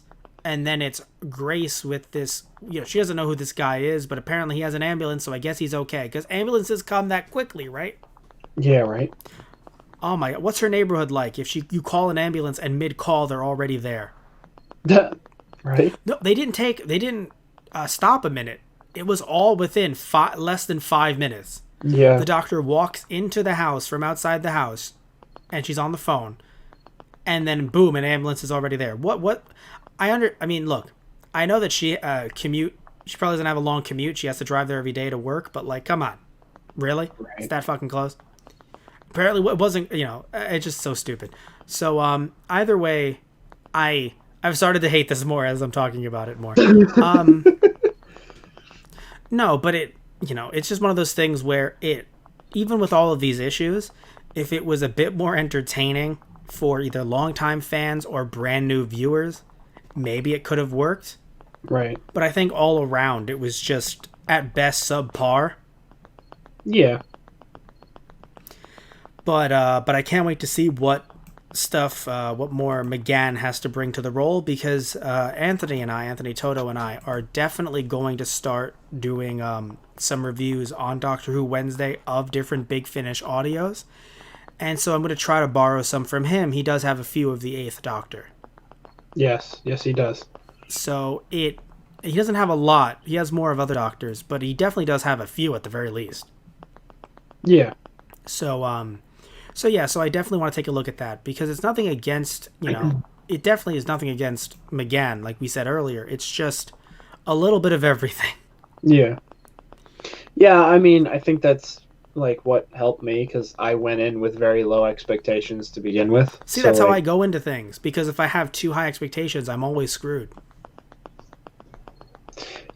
Grace with this. She doesn't know who this guy is, but apparently he has an ambulance, so I guess he's okay. Because ambulances come that quickly, right? Yeah, right. Oh my God, what's her neighborhood like? If you call an ambulance and mid-call they're already there. Right. No, they didn't stop a minute. It was all within less than 5 minutes. Yeah. The doctor walks into the house from outside the house, and she's on the phone, and then boom, an ambulance is already there. What? I mean, look, I know that she commute. She probably doesn't have a long commute. She has to drive there every day to work. But like, come on, really? Right. It's that fucking close? Apparently, it wasn't. It's just so stupid. So either way, I've started to hate this more as I'm talking about it more. No, but it's just one of those things where even with all of these issues, if it was a bit more entertaining for either longtime fans or brand new viewers, maybe it could have worked. Right. But I think all around it was just at best subpar. Yeah. But I can't wait to see what more McGann has to bring to the role, because Anthony Toto and I are definitely going to start doing some reviews on Doctor Who Wednesday of different Big Finish audios. And so I'm going to try to borrow some from him. He does have a few of the Eighth Doctor. Yes, he does. So he doesn't have a lot. He has more of other Doctors, but he definitely does have a few at the very least. Yeah. So I definitely want to take a look at that, because it's nothing against, it definitely is nothing against McGann, like we said earlier. It's just a little bit of everything. Yeah. Yeah, I mean, I think that's like what helped me, because I went in with very low expectations to begin with. See, that's how I go into things, because if I have too high expectations, I'm always screwed.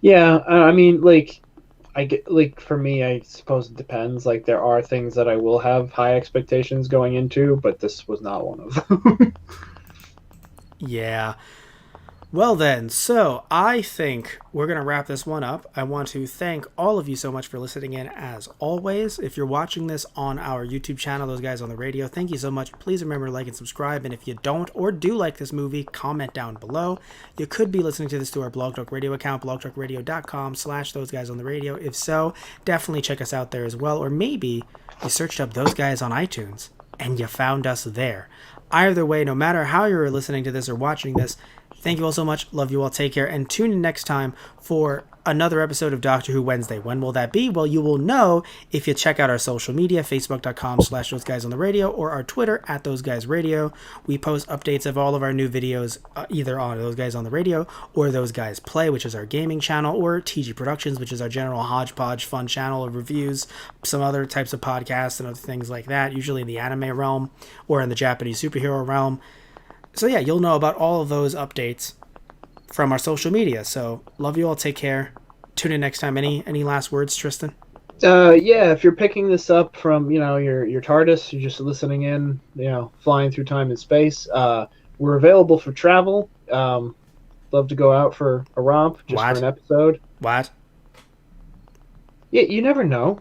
Yeah, I mean, like, I get, like, for me, I suppose it depends. Like, there are things that I will have high expectations going into, but this was not one of them. Yeah. Well then, so I think we're going to wrap this one up. I want to thank all of you so much for listening in, as always. If you're watching this on our YouTube channel, Those Guys on the Radio, thank you so much. Please remember to like and subscribe, and if you don't or do like this movie, comment down below. You could be listening to this through our Blog Talk Radio account, blogtalkradio.com/Those Guys on the Radio. If so, definitely check us out there as well, or maybe you searched up Those Guys on iTunes and you found us there. Either way, no matter how you're listening to this or watching this, thank you all so much. Love you all. Take care. And tune in next time for another episode of Doctor Who Wednesday. When will that be? Well, you will know if you check out our social media, facebook.com/Those Guys on the Radio, or our Twitter @Those Guys Radio. We post updates of all of our new videos either on Those Guys on the Radio or Those Guys Play, which is our gaming channel, or TG Productions, which is our general hodgepodge fun channel of reviews, some other types of podcasts and other things like that, usually in the anime realm or in the Japanese superhero realm. So yeah, you'll know about all of those updates from our social media. So love you all. Take care. Tune in next time. Any last words, Tristan? Yeah, if you're picking this up from, your TARDIS, you're just listening in, flying through time and space, we're available for travel. Love to go out for a romp, just for an episode. What? Yeah, you never know.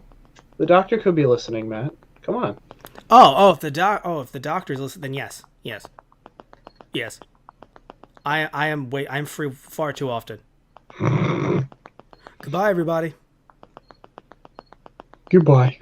The doctor could be listening, Matt. Come on. If the doctor's listening, then yes. I'm free far too often. Goodbye, everybody. Goodbye.